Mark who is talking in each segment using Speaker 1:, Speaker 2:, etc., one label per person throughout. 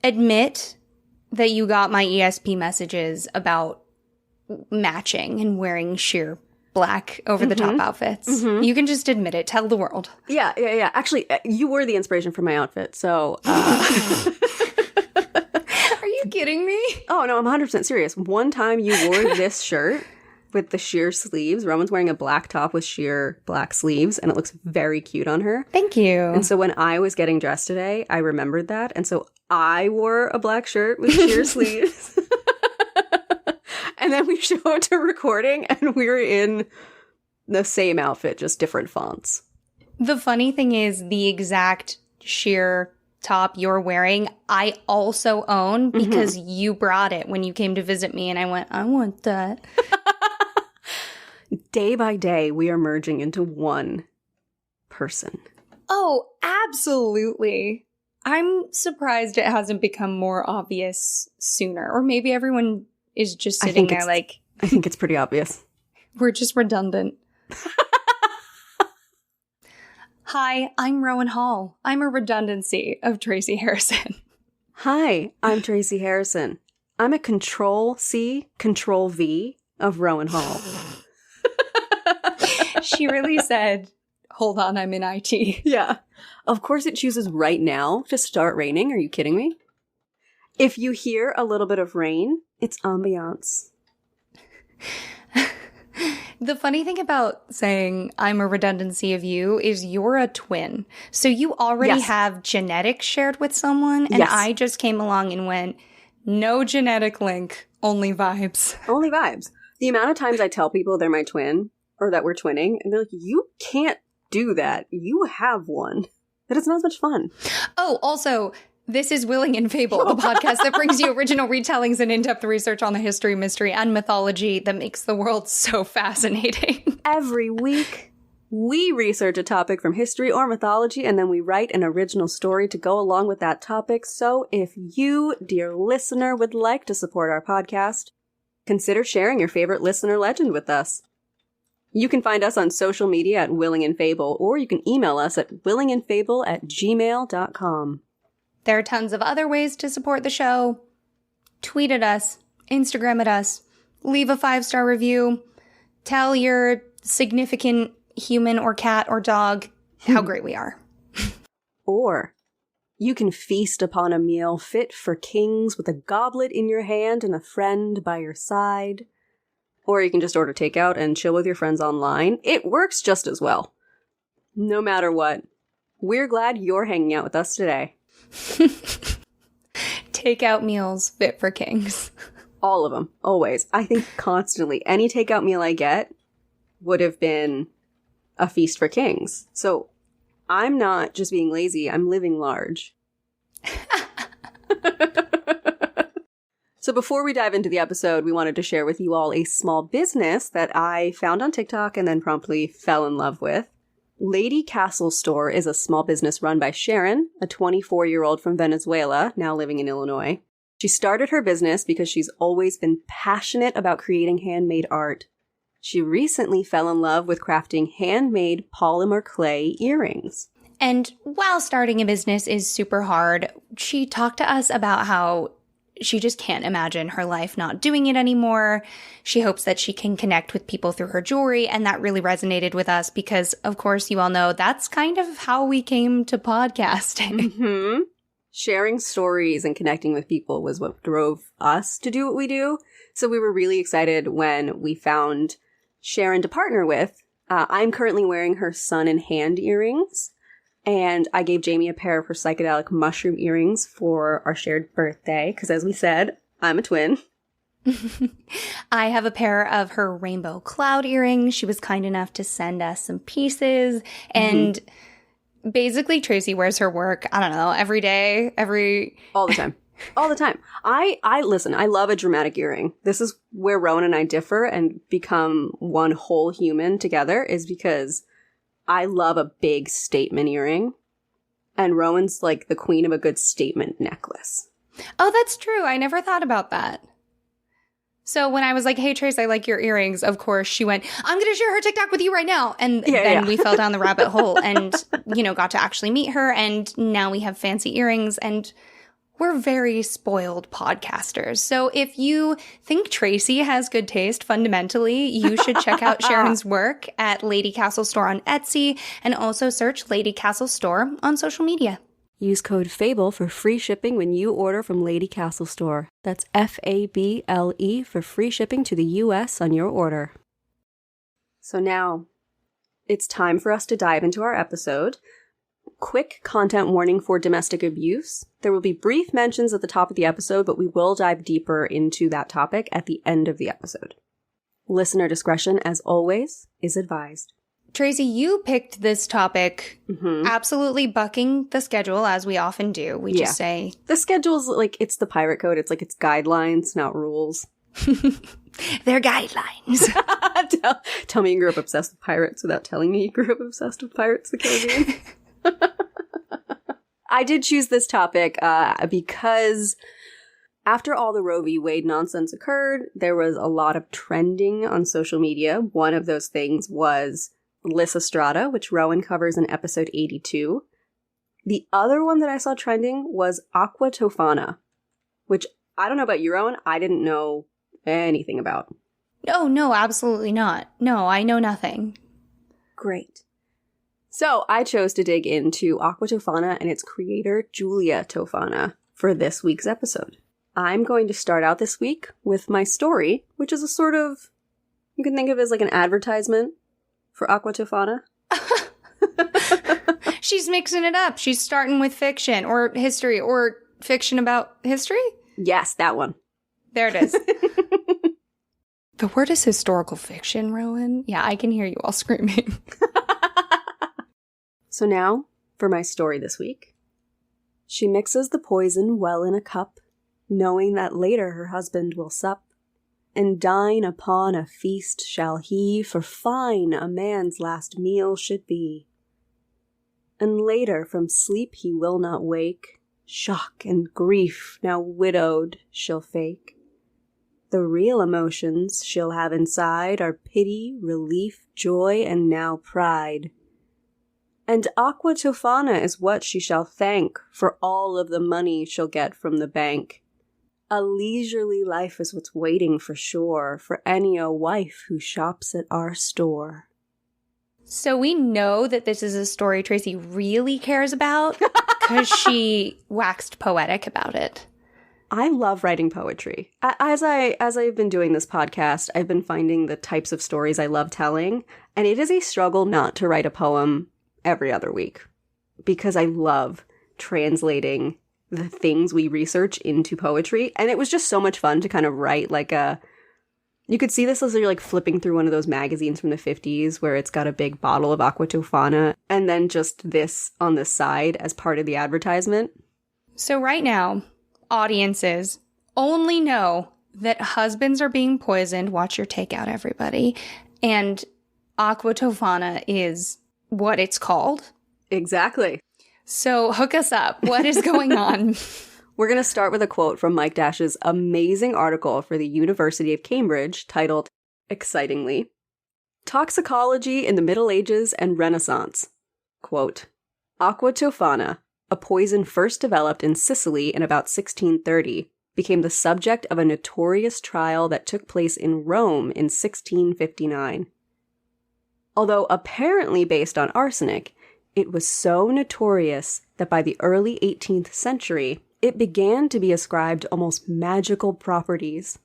Speaker 1: admit that you got my ESP messages about matching and wearing sheer black over-the-top outfits. You can just admit it. Tell the world.
Speaker 2: Yeah. Actually, you were the inspiration for my outfit, so...
Speaker 1: Are you kidding me?
Speaker 2: Oh, no, I'm 100% serious. One time you wore this shirt with the sheer sleeves. Roman's wearing a black top with sheer black sleeves, and it looks very cute on her.
Speaker 1: Thank you.
Speaker 2: And so when I was getting dressed today, I remembered that, and so I wore a black shirt with sheer sleeves. And then we show up to recording, and we were in the same outfit, just different fonts.
Speaker 1: The funny thing is, the exact sheer top you're wearing, I also own because you brought it when you came to visit me, and I went, I want that.
Speaker 2: Day by day, we are merging into one person.
Speaker 1: Oh, absolutely. I'm surprised it hasn't become more obvious sooner. Or maybe everyone is just sitting there like...
Speaker 2: I think it's pretty obvious.
Speaker 1: We're just redundant. Hi, I'm Rowan Hall. I'm a redundancy of Tracy Harrison.
Speaker 2: Hi, I'm Tracy Harrison. I'm a Control-C, Control-V of Rowan Hall.
Speaker 1: She really said, hold on, I'm in IT.
Speaker 2: Yeah. Of course it chooses right now to start raining. Are you kidding me? If you hear a little bit of rain, it's ambiance.
Speaker 1: The funny thing about saying I'm a redundancy of you is you're a twin. So you already have genetics shared with someone, and I just came along and went, no genetic link, only vibes.
Speaker 2: Only vibes. The amount of times I tell people they're my twin, or that we're twinning, and they're like, you can't do that. You have one. That is not as much fun.
Speaker 1: Oh, also... This is Willing and Fable, the podcast that brings you original retellings and in-depth research on the history, mystery, and mythology that makes the world so fascinating.
Speaker 2: Every week, we research a topic from history or mythology, and then we write an original story to go along with that topic. So if you, dear listener, would like to support our podcast, consider sharing your favorite listener legend with us. You can find us on social media at Willing and Fable, or you can email us at willingandfable@gmail.com.
Speaker 1: There are tons of other ways to support the show. Tweet at us, Instagram at us, leave a 5-star review, tell your significant human or cat or dog how great we are.
Speaker 2: Or you can feast upon a meal fit for kings with a goblet in your hand and a friend by your side. Or you can just order takeout and chill with your friends online. It works just as well. No matter what, we're glad you're hanging out with us today.
Speaker 1: Takeout meals fit for kings.
Speaker 2: All of them. Always. I think constantly. Any takeout meal I get would have been a feast for kings. So I'm not just being lazy. I'm living large. So before we dive into the episode, we wanted to share with you all a small business that I found on TikTok and then promptly fell in love with. Lady Castle Store is a small business run by Sharon, a 24-year-old from Venezuela, now living in Illinois. She started her business because she's always been passionate about creating handmade art. She recently fell in love with crafting handmade polymer clay earrings.
Speaker 1: And while starting a business is super hard, she talked to us about how she just can't imagine her life not doing it anymore. She hopes that she can connect with people through her jewelry, and that really resonated with us because, of course, you all know that's kind of how we came to podcasting.
Speaker 2: Mm-hmm. Sharing stories and connecting with people was what drove us to do what we do. So we were really excited when we found Sharon to partner with. I'm currently wearing her sun and hand earrings. And I gave Jamie a pair of her psychedelic mushroom earrings for our shared birthday. Because as we said, I'm a twin.
Speaker 1: I have a pair of her rainbow cloud earrings. She was kind enough to send us some pieces. And basically, Tracy wears her work, I don't know, every day,
Speaker 2: all the time. All the time. I listen, I love a dramatic earring. This is where Rowan and I differ and become one whole human together, is because I love a big statement earring, and Rowan's like the queen of a good statement necklace.
Speaker 1: Oh, that's true. I never thought about that. So when I was like, hey, Trace, I like your earrings, of course, she went, I'm going to share her TikTok with you right now. And then we fell down the rabbit hole and, got to actually meet her. And now we have fancy earrings. And We're very spoiled podcasters. So if you think Tracy has good taste fundamentally, you should check out Sharon's work at Lady Castle Store on Etsy and also search Lady Castle Store on social media.
Speaker 2: Use code FABLE for free shipping when you order from Lady Castle Store. That's FABLE for free shipping to the US on your order. So now, it's time for us to dive into our episode. Quick content warning for domestic abuse. There will be brief mentions at the top of the episode, but we will dive deeper into that topic at the end of the episode. Listener discretion, as always, is advised.
Speaker 1: Tracy, you picked this topic absolutely bucking the schedule, as we often do. We just say...
Speaker 2: The schedule's like, it's the pirate code. It's like, it's guidelines, not rules.
Speaker 1: They're guidelines.
Speaker 2: Tell me you grew up obsessed with pirates without telling me you grew up obsessed with Pirates of the Caribbean. I did choose this topic because after all the Roe v. Wade nonsense occurred, there was a lot of trending on social media. One of those things was Lysistrata, which Rowan covers in episode 82. The other one that I saw trending was Aqua Tofana, which I don't know about you, Rowan. I didn't know anything about.
Speaker 1: No, absolutely not. No, I know nothing.
Speaker 2: Great. So I chose to dig into Aqua Tofana and its creator, Julia Tofana, for this week's episode. I'm going to start out this week with my story, which is a sort of, you can think of it as like an advertisement for Aqua Tofana.
Speaker 1: She's mixing it up. She's starting with fiction or history or fiction about history?
Speaker 2: Yes, that one.
Speaker 1: There it is. The word is historical fiction, Rowan. Yeah, I can hear you all screaming.
Speaker 2: So now, for my story this week. She mixes the poison well in a cup, knowing that later her husband will sup, and dine upon a feast shall he, for fine a man's last meal should be. And later from sleep he will not wake, shock and grief now widowed she'll fake. The real emotions she'll have inside are pity, relief, joy, and now pride. And Aqua Tofana is what she shall thank for all of the money she'll get from the bank. A leisurely life is what's waiting for sure for any a wife who shops at our store.
Speaker 1: So we know that this is a story Tracy really cares about because she waxed poetic about it.
Speaker 2: I love writing poetry. As I've been doing this podcast, I've been finding the types of stories I love telling, and it is a struggle not to write a poem every other week because I love translating the things we research into poetry. And it was just so much fun to kind of write like you could see this as you're like flipping through one of those magazines from the 50s where it's got a big bottle of Aqua Tofana and then just this on the side as part of the advertisement.
Speaker 1: So right now, audiences only know that husbands are being poisoned. Watch your takeout, everybody. And Aqua Tofana is what it's called.
Speaker 2: Exactly.
Speaker 1: So hook us up. What is going on?
Speaker 2: We're going to start with a quote from Mike Dash's amazing article for the University of Cambridge titled, excitingly, Toxicology in the Middle Ages and Renaissance. Quote, Aqua Tofana, a poison first developed in Sicily in about 1630, became the subject of a notorious trial that took place in Rome in 1659. Although apparently based on arsenic, it was so notorious that by the early 18th century, it began to be ascribed almost magical properties.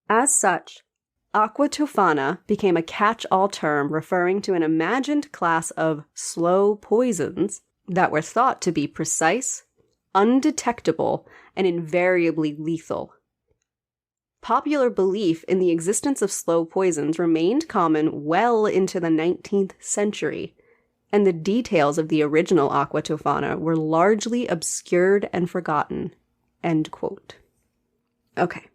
Speaker 2: As such, Aqua Tofana became a catch-all term referring to an imagined class of slow poisons that were thought to be precise, undetectable, and invariably lethal. Popular belief in the existence of slow poisons remained common well into the 19th century, and the details of the original Aqua Tofana were largely obscured and forgotten. End quote. Okay,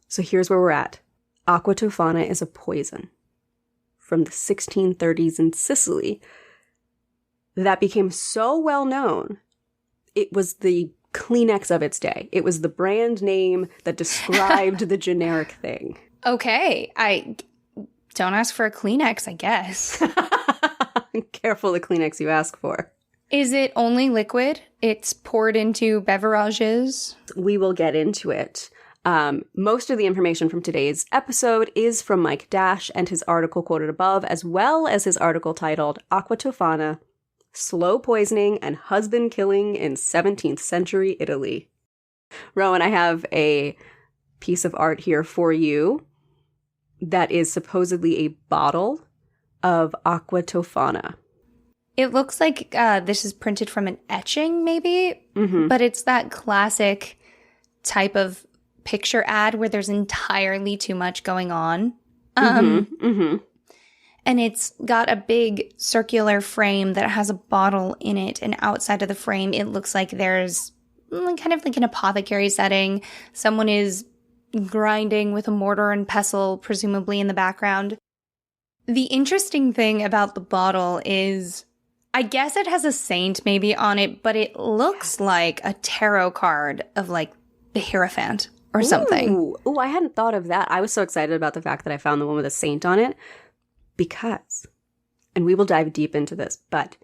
Speaker 2: so here's where we're at. Aqua Tofana is a poison from the 1630s in Sicily that became so well known, it was the Kleenex of its day. It was the brand name that described the generic thing.
Speaker 1: Okay, I don't ask for a Kleenex, I guess.
Speaker 2: Careful the Kleenex you ask for.
Speaker 1: Is it only liquid? It's poured into beverages?
Speaker 2: We will get into it. Most of the information from today's episode is from Mike Dash and his article quoted above, as well as his article titled Aqua Tofana, Slow Poisoning and Husband Killing in 17th Century Italy. Rowan, I have a piece of art here for you that is supposedly a bottle of Aqua Tofana.
Speaker 1: It looks like this is printed from an etching, maybe, but it's that classic type of picture ad where there's entirely too much going on. And it's got a big circular frame that has a bottle in it, and outside of the frame, it looks like there's kind of like an apothecary setting. Someone is grinding with a mortar and pestle, presumably in the background. The interesting thing about the bottle is, I guess it has a saint maybe on it, but it looks like a tarot card of like the Hierophant or something.
Speaker 2: Ooh, I hadn't thought of that. I was so excited about the fact that I found the one with a saint on it because, and we will dive deep into this, but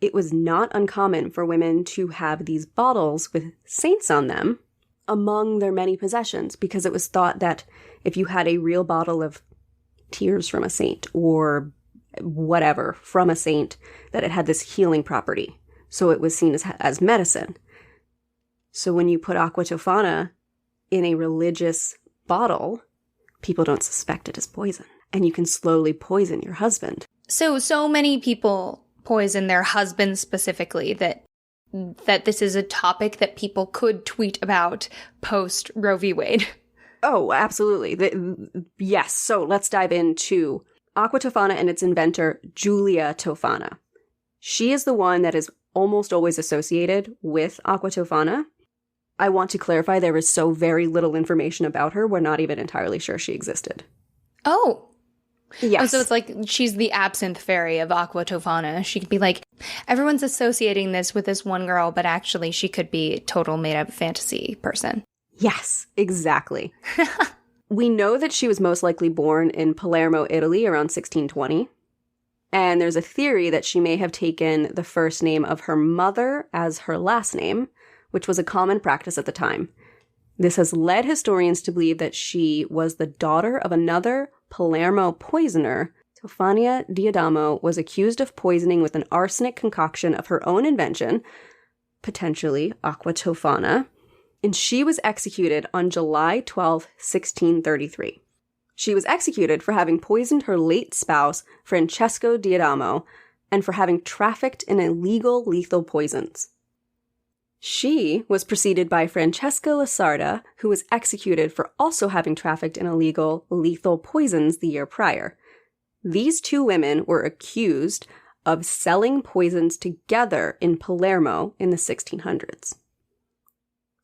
Speaker 2: it was not uncommon for women to have these bottles with saints on them among their many possessions, because it was thought that if you had a real bottle of tears from a saint or whatever from a saint, that it had this healing property. So it was seen as medicine. So when you put Aqua Tofana in a religious bottle, people don't suspect it as poison. And you can slowly poison your husband.
Speaker 1: So many people poison their husbands specifically that this is a topic that people could tweet about post Roe v. Wade.
Speaker 2: Oh, absolutely. Yes. So let's dive into Aqua Tofana and its inventor, Giulia Tofana. She is the one that is almost always associated with Aqua Tofana. I want to clarify, there is so very little information about her, we're not even entirely sure she existed.
Speaker 1: Oh.
Speaker 2: Yes.
Speaker 1: Oh, so it's like she's the absinthe fairy of Aqua Tofana. She could be like, everyone's associating this with this one girl, but actually she could be a total made-up fantasy person.
Speaker 2: Yes, exactly. We know that she was most likely born in Palermo, Italy around 1620. And there's a theory that she may have taken the first name of her mother as her last name, which was a common practice at the time. This has led historians to believe that she was the daughter of another Palermo poisoner. Tofana Diadamo was accused of poisoning with an arsenic concoction of her own invention, potentially Aqua Tofana, and she was executed on July 12, 1633. She was executed for having poisoned her late spouse, Francesco Diadamo, and for having trafficked in illegal lethal poisons. She was preceded by Francesca Lasarda, who was executed for also having trafficked in illegal lethal poisons the year prior. These two women were accused of selling poisons together in Palermo in the 1600s.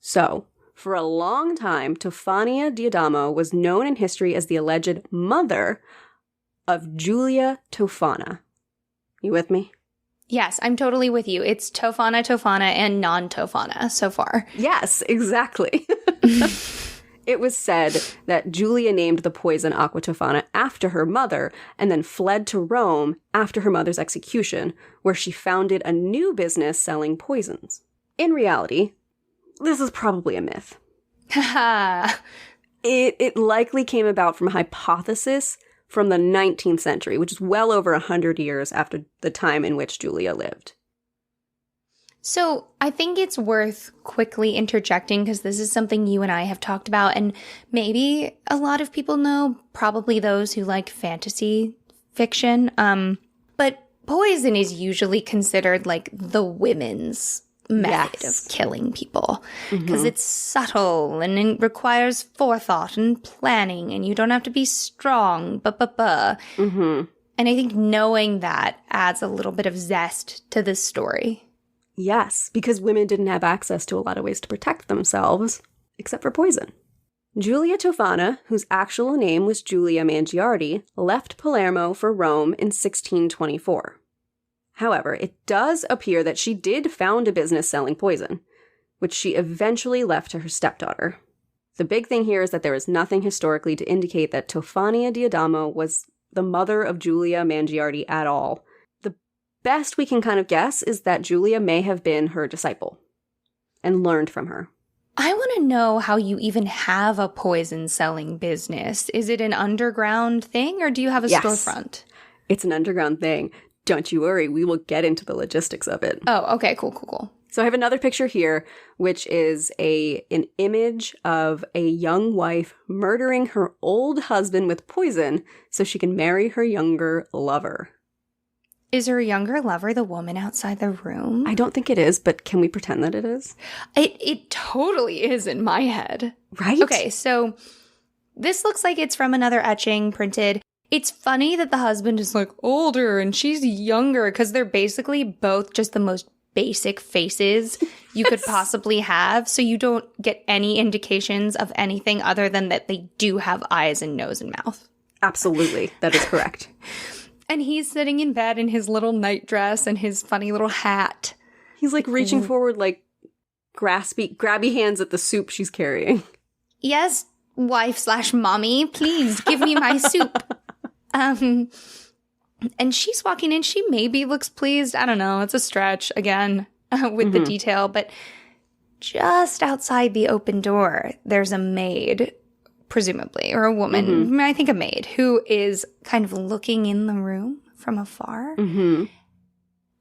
Speaker 2: So, for a long time, Tofana Diadamo was known in history as the alleged mother of Giulia Tofana. You with me?
Speaker 1: Yes, I'm totally with you. It's Tofana, and non-Tofana so far.
Speaker 2: Yes, exactly. It was said that Giulia named the poison Aqua Tofana after her mother and then fled to Rome after her mother's execution, where she founded a new business selling poisons. In reality, this is probably a myth. It likely came about from a hypothesis from the 19th century, which is well over 100 years after the time in which Giulia lived.
Speaker 1: So I think it's worth quickly interjecting, because this is something you and I have talked about, and maybe a lot of people know, probably those who like fantasy fiction. But poison is usually considered like the women's method of killing people, because it's subtle and it requires forethought and planning, and you don't have to be strong. And I think knowing that adds a little bit of zest to this story.
Speaker 2: Yes, because women didn't have access to a lot of ways to protect themselves, except for poison. Giulia Tofana, whose actual name was Giulia Mangiardi, left Palermo for Rome in 1624. However, it does appear that she did found a business selling poison, which she eventually left to her stepdaughter. The big thing here is that there is nothing historically to indicate that Tofana Diadamo was the mother of Giulia Mangiardi at all. The best we can kind of guess is that Julia may have been her disciple and learned from her.
Speaker 1: I want to know how you even have a poison selling business. Is it an underground thing or do you have a storefront?
Speaker 2: It's an underground thing. Don't you worry, we will get into the logistics of it.
Speaker 1: Oh, okay, cool.
Speaker 2: So I have another picture here, which is an image of a young wife murdering her old husband with poison so she can marry her younger lover.
Speaker 1: Is her younger lover the woman outside the room?
Speaker 2: I don't think it is, but can we pretend that it is?
Speaker 1: It totally is in my head.
Speaker 2: Right?
Speaker 1: Okay, so this looks like it's from another etching printed. It's funny that the husband is like older and she's younger because they're basically both just the most basic faces you could possibly have. So you don't get any indications of anything other than that they do have eyes and nose and mouth.
Speaker 2: Absolutely. That is correct.
Speaker 1: And he's sitting in bed in his little nightdress and his funny little hat.
Speaker 2: He's like reaching forward like grabby hands at the soup she's carrying.
Speaker 1: Yes, wife/mommy, please give me my soup. And she's walking in. She maybe looks pleased. I don't know. It's a stretch again with the detail. But just outside the open door, there's a maid, presumably, or a woman, I think a maid, who is kind of looking in the room from afar.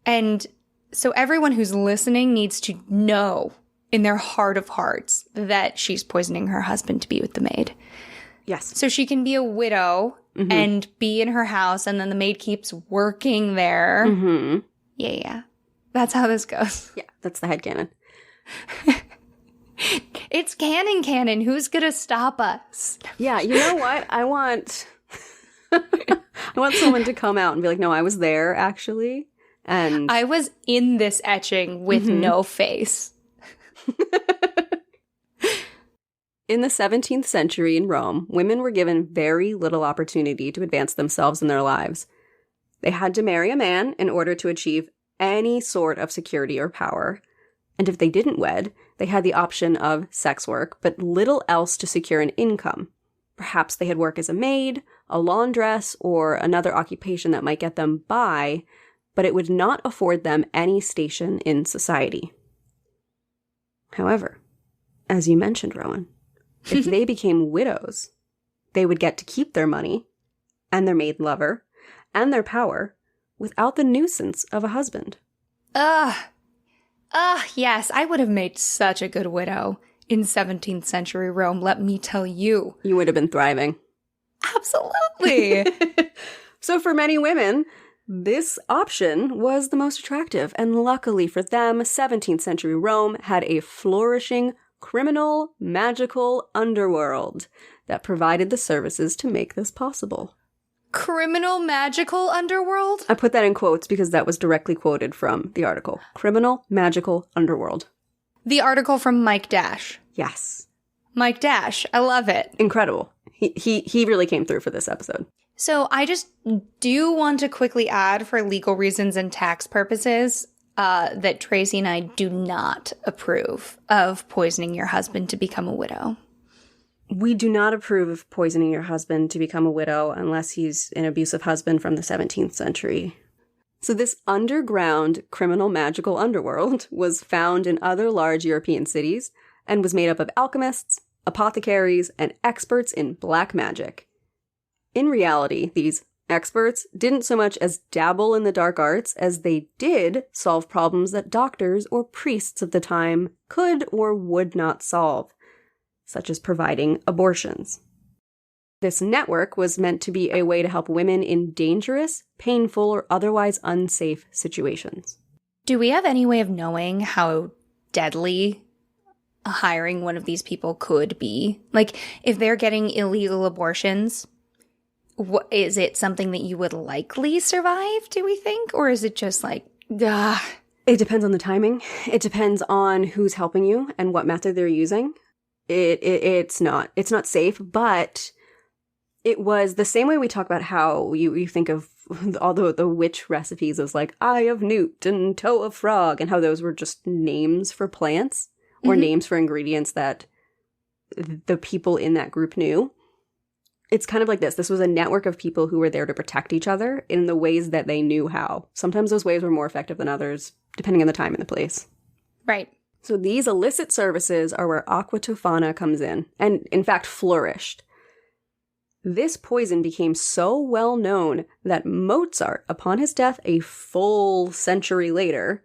Speaker 1: And so everyone who's listening needs to know in their heart of hearts that she's poisoning her husband to be with the maid.
Speaker 2: Yes.
Speaker 1: So she can be a widow and be in her house, and then the maid keeps working there. Yeah. That's how this goes.
Speaker 2: Yeah, that's the headcanon.
Speaker 1: It's canon. Who's gonna stop us?
Speaker 2: Yeah, you know what? I want someone to come out and be like, no, I was there, actually. And
Speaker 1: I was in this etching with no face.
Speaker 2: In the 17th century in Rome, women were given very little opportunity to advance themselves in their lives. They had to marry a man in order to achieve any sort of security or power. And if they didn't wed, they had the option of sex work, but little else to secure an income. Perhaps they had work as a maid, a laundress, or another occupation that might get them by, but it would not afford them any station in society. However, as you mentioned, Rowan, if they became widows, they would get to keep their money and their maid lover and their power without the nuisance of a husband.
Speaker 1: Yes, I would have made such a good widow in 17th century Rome, let me tell you.
Speaker 2: You would have been thriving.
Speaker 1: Absolutely.
Speaker 2: So for many women, this option was the most attractive, and luckily for them, 17th century Rome had a flourishing criminal, magical underworld that provided the services to make this possible.
Speaker 1: Criminal, magical underworld?
Speaker 2: I put that in quotes because that was directly quoted from the article. Criminal, magical underworld.
Speaker 1: The article from Mike Dash.
Speaker 2: Yes.
Speaker 1: Mike Dash. I love it.
Speaker 2: Incredible. He really came through for this episode.
Speaker 1: So I just do want to quickly add, for legal reasons and tax purposes, that Tracy and I do not approve of poisoning your husband to become a widow.
Speaker 2: We do not approve of poisoning your husband to become a widow unless he's an abusive husband from the 17th century. So this underground criminal magical underworld was found in other large European cities and was made up of alchemists, apothecaries, and experts in black magic. In reality, these experts didn't so much as dabble in the dark arts as they did solve problems that doctors or priests of the time could or would not solve, such as providing abortions. This network was meant to be a way to help women in dangerous, painful, or otherwise unsafe situations.
Speaker 1: Do we have any way of knowing how deadly hiring one of these people could be? Like, if they're getting illegal abortions, is it something that you would likely survive, do we think? Or is it just like,
Speaker 2: It depends on the timing. It depends on who's helping you and what method they're using. It's not safe, but it was the same way we talk about how you think of all the witch recipes as like eye of newt and toe of frog, and how those were just names for plants or names for ingredients that the people in that group knew. It's kind of like this. This was a network of people who were there to protect each other in the ways that they knew how. Sometimes those ways were more effective than others, depending on the time and the place.
Speaker 1: Right.
Speaker 2: So these illicit services are where Aqua Tofana comes in, and in fact flourished. This poison became so well known that Mozart, upon his death a full century later,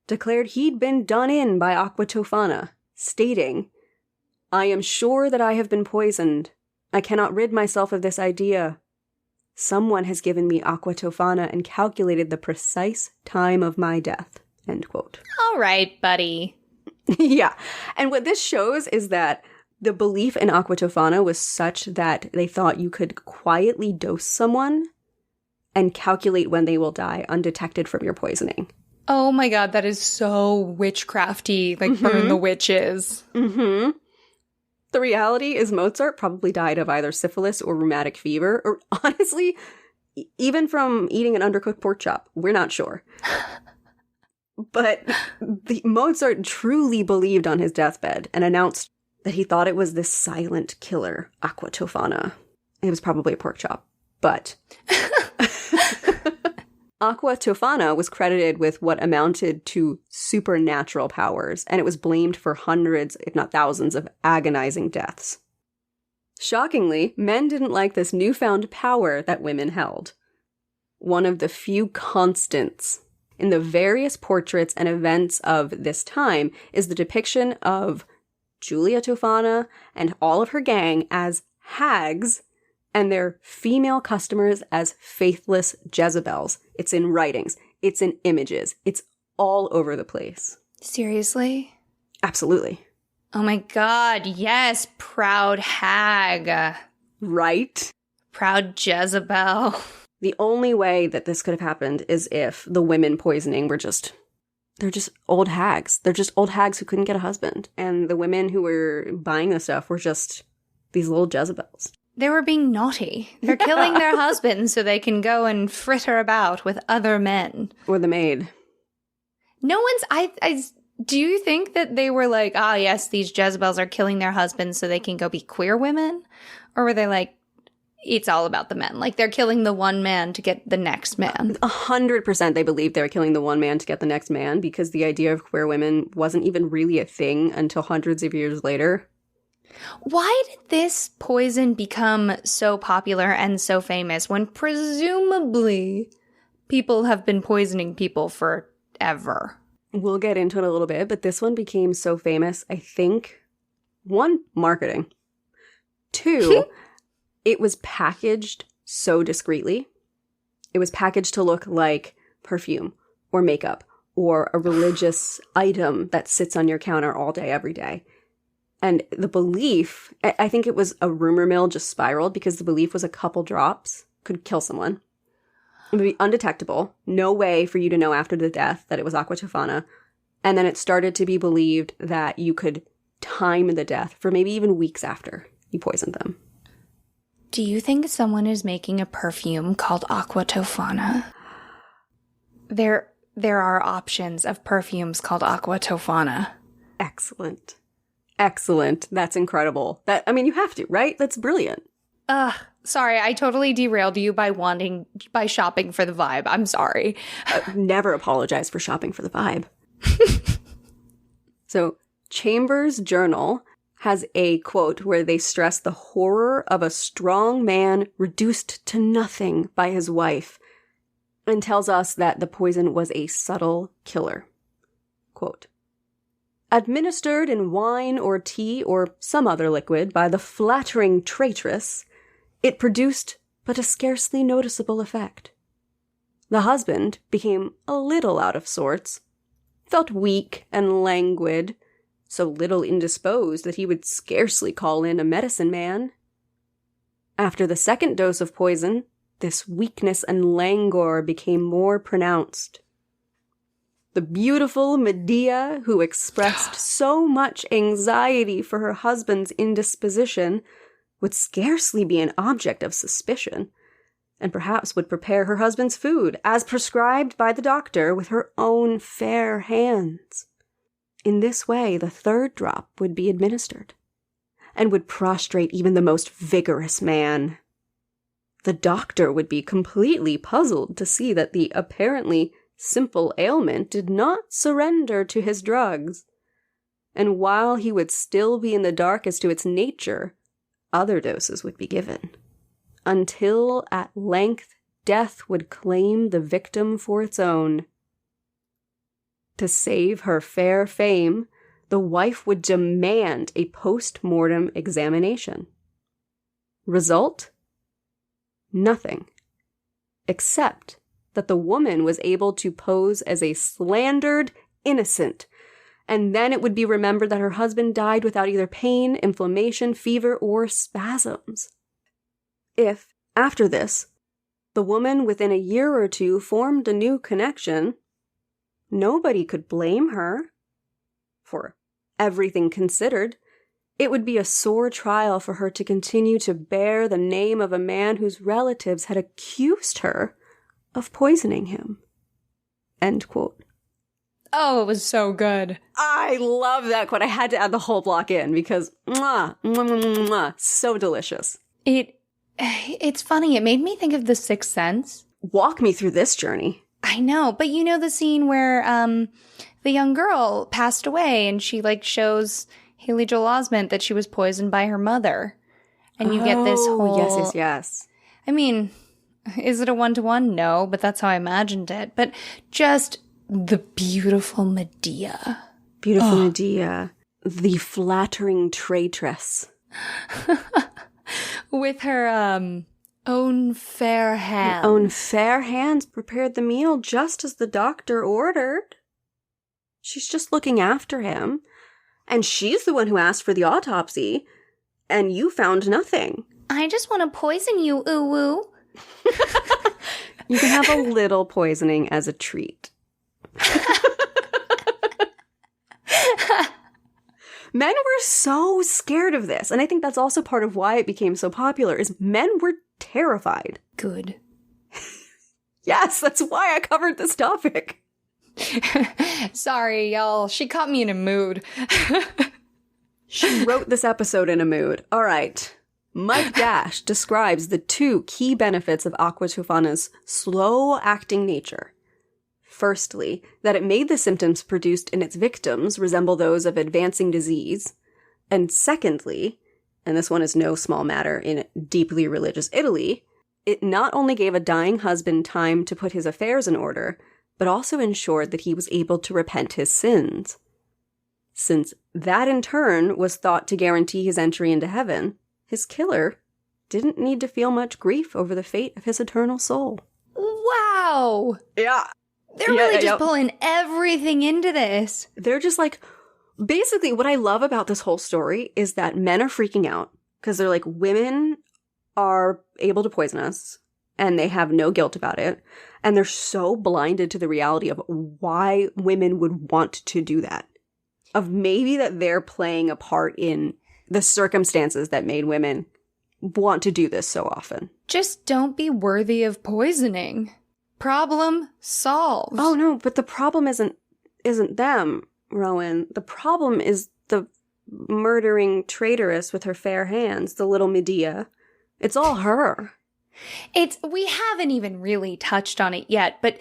Speaker 2: declared he'd been done in by Aqua Tofana, stating, "I am sure that I have been poisoned. I cannot rid myself of this idea. Someone has given me Aqua Tofana and calculated the precise time of my death." End quote.
Speaker 1: All right, buddy.
Speaker 2: Yeah. And what this shows is that the belief in Aqua Tofana was such that they thought you could quietly dose someone and calculate when they will die undetected from your poisoning.
Speaker 1: Oh my god, that is so witchcrafty, like burn the witches.
Speaker 2: Mm-hmm. The reality is Mozart probably died of either syphilis or rheumatic fever, or honestly, even from eating an undercooked pork chop. We're not sure. But Mozart truly believed on his deathbed and announced that he thought it was this silent killer, Aqua Tofana. It was probably a pork chop, but... Aqua Tofana was credited with what amounted to supernatural powers, and it was blamed for hundreds, if not thousands, of agonizing deaths. Shockingly, men didn't like this newfound power that women held. One of the few constants in the various portraits and events of this time is the depiction of Julia Tofana and all of her gang as hags and their female customers as faithless Jezebels. It's in writings. It's in images. It's all over the place.
Speaker 1: Seriously?
Speaker 2: Absolutely.
Speaker 1: Oh my god, yes, proud hag.
Speaker 2: Right?
Speaker 1: Proud Jezebel.
Speaker 2: The only way that this could have happened is if the women poisoning were they're just old hags. They're just old hags who couldn't get a husband. And the women who were buying the stuff were just these little Jezebels.
Speaker 1: They were being naughty. They're killing their husbands so they can go and fritter about with other men.
Speaker 2: Or the maid.
Speaker 1: No one's... do you think that they were like, ah, yes, these Jezebels are killing their husbands so they can go be queer women? Or were they like, it's all about the men? Like, they're killing the one man to get the next man.
Speaker 2: 100% they believed they were killing the one man to get the next man, because the idea of queer women wasn't even really a thing until hundreds of years later.
Speaker 1: Why did this poison become so popular and so famous when presumably people have been poisoning people forever?
Speaker 2: We'll get into it a little bit, but this one became so famous, I think, 1, marketing. 2, it was packaged so discreetly. It was packaged to look like perfume or makeup or a religious item that sits on your counter all day, every day. And the belief, I think it was a rumor mill just spiraled, because the belief was a couple drops could kill someone. It would be undetectable. No way for you to know after the death that it was Aqua Tofana. And then it started to be believed that you could time the death for maybe even weeks after you poisoned them.
Speaker 1: Do you think someone is making a perfume called Aqua Tofana? There are options of perfumes called Aqua Tofana.
Speaker 2: Excellent. Excellent. That's incredible. You have to, right? That's brilliant.
Speaker 1: Sorry, I totally derailed you by shopping for the vibe. I'm sorry.
Speaker 2: Never apologize for shopping for the vibe. So, Chambers' journal has a quote where they stress the horror of a strong man reduced to nothing by his wife, and tells us that the poison was a subtle killer. Quote, "Administered in wine or tea or some other liquid by the flattering traitress, it produced but a scarcely noticeable effect. The husband became a little out of sorts, felt weak and languid, so little indisposed that he would scarcely call in a medicine man. After the second dose of poison, this weakness and languor became more pronounced. The beautiful Medea, who expressed so much anxiety for her husband's indisposition, would scarcely be an object of suspicion, and perhaps would prepare her husband's food, as prescribed by the doctor, with her own fair hands. In this way, the third drop would be administered, and would prostrate even the most vigorous man, The doctor would be completely puzzled to see that the apparently simple ailment did not surrender to his drugs. And while he would still be in the dark as to its nature, other doses would be given. Until at length death would claim the victim for its own. To save her fair fame, the wife would demand a post-mortem examination. Result? Nothing. Except that the woman was able to pose as a slandered innocent, and then it would be remembered that her husband died without either pain, inflammation, fever, or spasms. If, after this, the woman within a year or two formed a new connection, nobody could blame her. For everything considered, it would be a sore trial for her to continue to bear the name of a man whose relatives had accused her of poisoning him. End quote.
Speaker 1: Oh, it was so good.
Speaker 2: I love that quote. I had to add the whole block in because so delicious.
Speaker 1: It's funny. It made me think of The Sixth Sense.
Speaker 2: Walk me through this journey.
Speaker 1: I know, but you know the scene where the young girl passed away and she shows Haley Joel Osment that she was poisoned by her mother. And you get this whole...
Speaker 2: Yes.
Speaker 1: I mean, is it a one-to-one? No, but that's how I imagined it. But just the beautiful Medea.
Speaker 2: Beautiful Medea. The flattering traitress.
Speaker 1: With her own fair hands.
Speaker 2: Her own fair hands prepared the meal just as the doctor ordered. She's just looking after him. And she's the one who asked for the autopsy. And you found nothing.
Speaker 1: I just want to poison you, ooh-woo.
Speaker 2: You can have a little poisoning as a treat. Men were so scared of this. And I think that's also part of why it became so popular, is men were terrified.
Speaker 1: Good.
Speaker 2: Yes, that's why I covered this topic.
Speaker 1: Sorry, y'all. She caught me in a mood.
Speaker 2: She wrote this episode in a mood. All right. Mike Dash describes the two key benefits of Aqua Tofana's slow-acting nature. Firstly, that it made the symptoms produced in its victims resemble those of advancing disease. And secondly, and this one is no small matter in deeply religious Italy, it not only gave a dying husband time to put his affairs in order, but also ensured that he was able to repent his sins. Since that in turn was thought to guarantee his entry into heaven, his killer didn't need to feel much grief over the fate of his eternal soul.
Speaker 1: Wow!
Speaker 2: Yeah.
Speaker 1: They're really just pulling everything into this.
Speaker 2: They're just basically what I love about this whole story is that men are freaking out because they're like, women are able to poison us and they have no guilt about it. And they're so blinded to the reality of why women would want to do that. Of maybe that they're playing a part in the circumstances that made women want to do this so often.
Speaker 1: Just don't be worthy of poisoning. Problem solved.
Speaker 2: Oh no, but the problem isn't them, Rowan. The problem is the murdering traitoress with her fair hands, the little Medea. It's all her.
Speaker 1: We haven't even really touched on it yet, but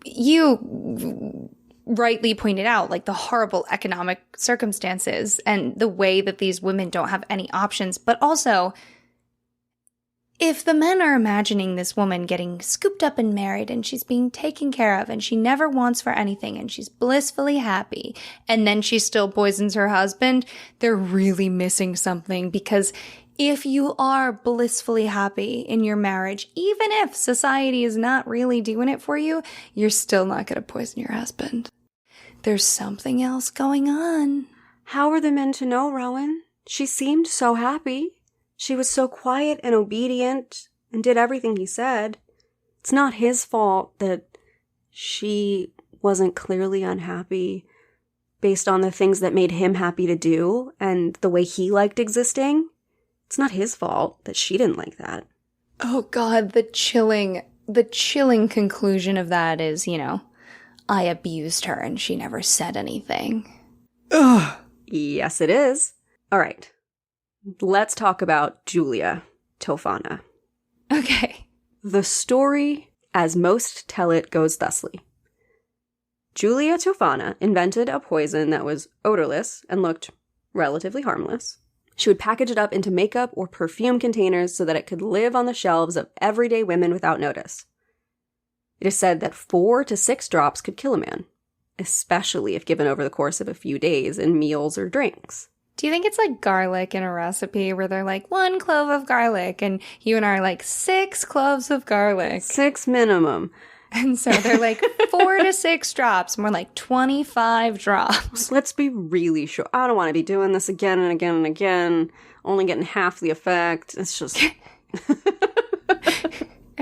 Speaker 1: you rightly pointed out, the horrible economic circumstances and the way that these women don't have any options, but also, if the men are imagining this woman getting scooped up and married and she's being taken care of and she never wants for anything and she's blissfully happy and then she still poisons her husband, they're really missing something, because if you are blissfully happy in your marriage, even if society is not really doing it for you, you're still not going to poison your husband. There's something else going on.
Speaker 2: How are the men to know, Rowan? She seemed so happy. She was so quiet and obedient and did everything he said. It's not his fault that she wasn't clearly unhappy based on the things that made him happy to do and the way he liked existing. It's not his fault that she didn't like that.
Speaker 1: Oh God, the chilling conclusion of that is, I abused her and she never said anything.
Speaker 2: Ugh. Yes, it is. All right. Let's talk about Julia Tofana.
Speaker 1: Okay.
Speaker 2: The story, as most tell it, goes thusly. Julia Tofana invented a poison that was odorless and looked relatively harmless. She would package it up into makeup or perfume containers so that it could live on the shelves of everyday women without notice. It is said that 4 to 6 drops could kill a man, especially if given over the course of a few days in meals or drinks.
Speaker 1: Do you think it's like garlic in a recipe where they're like 1 clove of garlic and you and I are like 6 cloves of garlic?
Speaker 2: 6 minimum.
Speaker 1: And so they're like 4 to 6 drops, more like 25 drops.
Speaker 2: Let's be really sure. I don't want to be doing this again and again and again, only getting half the effect. It's just...
Speaker 1: You're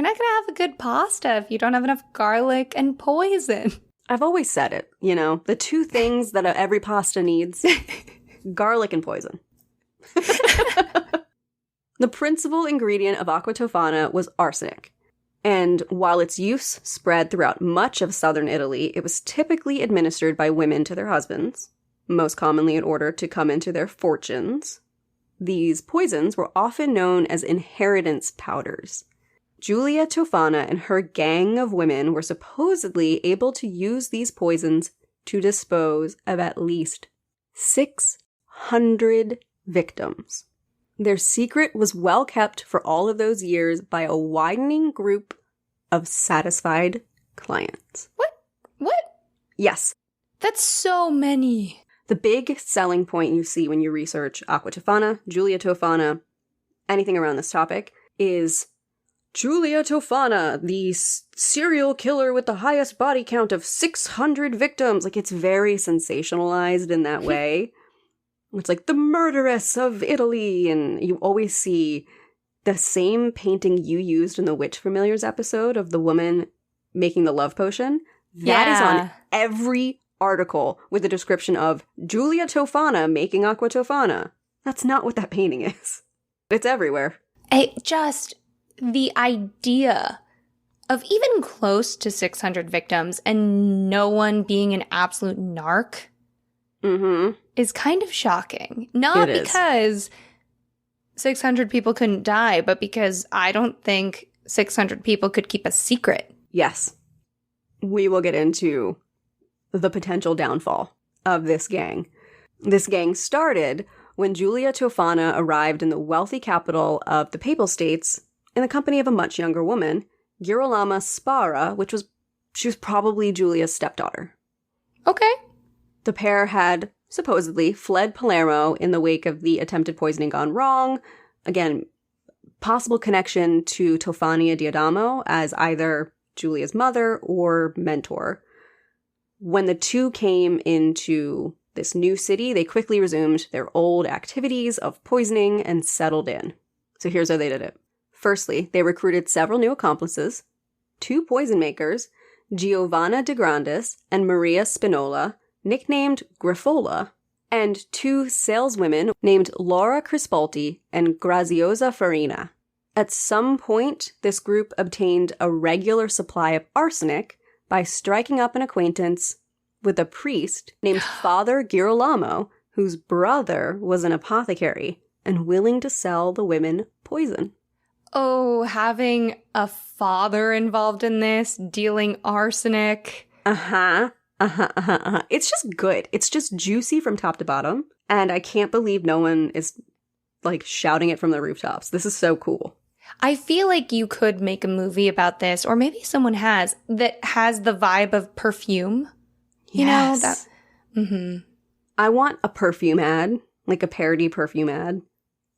Speaker 1: not going to have a good pasta if you don't have enough garlic and poison.
Speaker 2: I've always said it, you know, the 2 things that every pasta needs, garlic and poison. The principal ingredient of Aqua Tofana was arsenic. And while its use spread throughout much of southern Italy, it was typically administered by women to their husbands, most commonly in order to come into their fortunes. These poisons were often known as inheritance powders. Julia Tofana and her gang of women were supposedly able to use these poisons to dispose of at least 600 victims. Their secret was well kept for all of those years by a widening group of satisfied clients.
Speaker 1: What?
Speaker 2: Yes.
Speaker 1: That's so many.
Speaker 2: The big selling point you see when you research Aqua Tofana, Julia Tofana, anything around this topic, is Julia Tofana, the serial killer with the highest body count of 600 victims. Like, it's very sensationalized in that way. It's like the murderess of Italy, and you always see the same painting you used in the Witch Familiars episode of the woman making the love potion. That is on every article with a description of Julia Tofana making Aqua Tofana. That's not what that painting is. It's everywhere.
Speaker 1: The idea of even close to 600 victims and no one being an absolute narc is kind of shocking. Not because 600 people couldn't die, but because I don't think 600 people could keep a secret.
Speaker 2: Yes. We will get into the potential downfall of this gang. This gang started when Julia Tofana arrived in the wealthy capital of the Papal States in the company of a much younger woman, Girolama Spara, she was probably Julia's stepdaughter.
Speaker 1: Okay.
Speaker 2: The pair had supposedly fled Palermo in the wake of the attempted poisoning gone wrong. Again, possible connection to Tofania di Adamo as either Julia's mother or mentor. When the 2 came into this new city, they quickly resumed their old activities of poisoning and settled in. So here's how they did it. Firstly, they recruited several new accomplices, 2 poison makers, Giovanna de Grandis and Maria Spinola, nicknamed Grifola, and 2 saleswomen named Laura Crispalti and Graziosa Farina. At some point, this group obtained a regular supply of arsenic by striking up an acquaintance with a priest named Father Girolamo, whose brother was an apothecary and willing to sell the women poison.
Speaker 1: Oh, having a father involved in this, dealing arsenic.
Speaker 2: It's just good. It's just juicy from top to bottom. And I can't believe no one is, like, shouting it from the rooftops. This is so cool.
Speaker 1: I feel like you could make a movie about this, or maybe someone has, that has the vibe of perfume. You know, that.
Speaker 2: I want a perfume ad, like a parody perfume ad,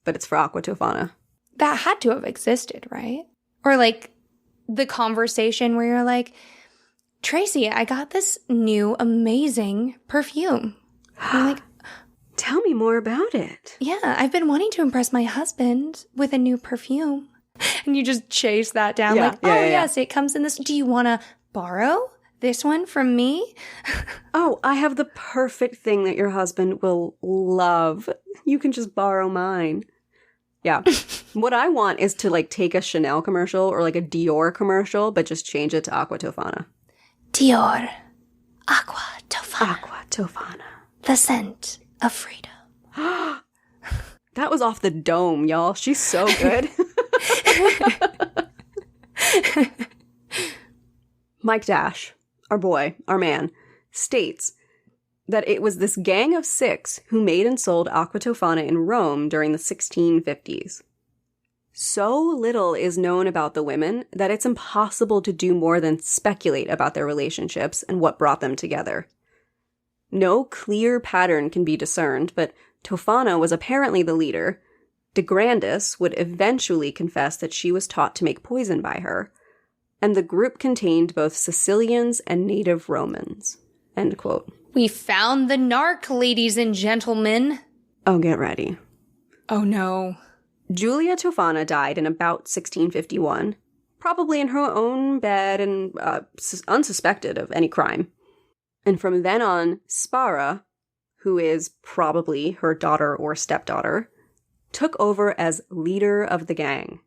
Speaker 2: but it's for Aqua Tofana.
Speaker 1: That had to have existed, right? Or like the conversation where you're like, Tracy, I got this new amazing perfume. I'm like,
Speaker 2: tell me more about it.
Speaker 1: Yeah, I've been wanting to impress my husband with a new perfume. And you just chase that down yes, it comes in this. Do you want to borrow this one from me?
Speaker 2: Oh, I have the perfect thing that your husband will love. You can just borrow mine. Yeah. What I want is to, like, take a Chanel commercial or, like, a Dior commercial, but just change it to Aqua Tofana.
Speaker 1: Dior. Aqua Tofana.
Speaker 2: Aqua Tofana.
Speaker 1: The scent of freedom.
Speaker 2: That was off the dome, y'all. She's so good. Mike Dash, our boy, our man, states that it was this gang of 6 who made and sold Aqua Tofana in Rome during the 1650s. So little is known about the women that it's impossible to do more than speculate about their relationships and what brought them together. No clear pattern can be discerned, but Tofana was apparently the leader. De Grandis would eventually confess that she was taught to make poison by her, and the group contained both Sicilians and native Romans. End quote.
Speaker 1: We found the narc, ladies and gentlemen.
Speaker 2: Oh, get ready.
Speaker 1: Oh, no.
Speaker 2: Julia Tofana died in about 1651, probably in her own bed and unsuspected of any crime. And from then on, Spara, who is probably her daughter or stepdaughter, took over as leader of the gang.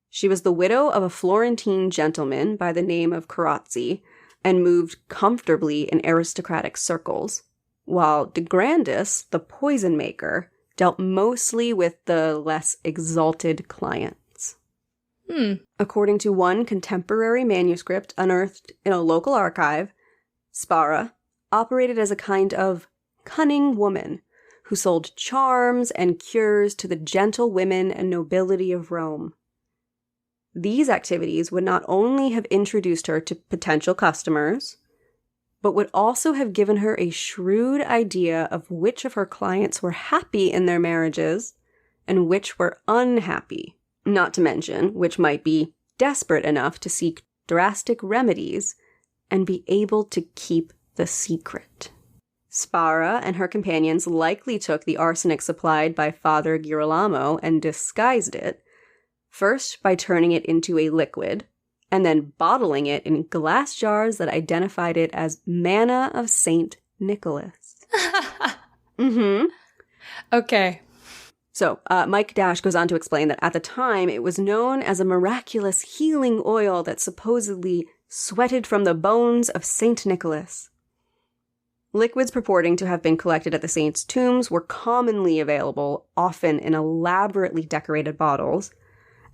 Speaker 2: She was the widow of a Florentine gentleman by the name of Carazzi and moved comfortably in aristocratic circles, while De Grandis, the poison maker, dealt mostly with the less exalted clients. According to one contemporary manuscript unearthed in a local archive, Spara operated as a kind of cunning woman who sold charms and cures to the gentle women and nobility of Rome. These activities would not only have introduced her to potential customers, but would also have given her a shrewd idea of which of her clients were happy in their marriages and which were unhappy, not to mention which might be desperate enough to seek drastic remedies and be able to keep the secret. Spara and her companions likely took the arsenic supplied by Father Girolamo and disguised it, first by turning it into a liquid, and then bottling it in glass jars that identified it as manna of Saint Nicholas.
Speaker 1: Okay.
Speaker 2: So, Mike Dash goes on to explain that at the time, it was known as a miraculous healing oil that supposedly sweated from the bones of Saint Nicholas. Liquids purporting to have been collected at the saints' tombs were commonly available, often in elaborately decorated bottles,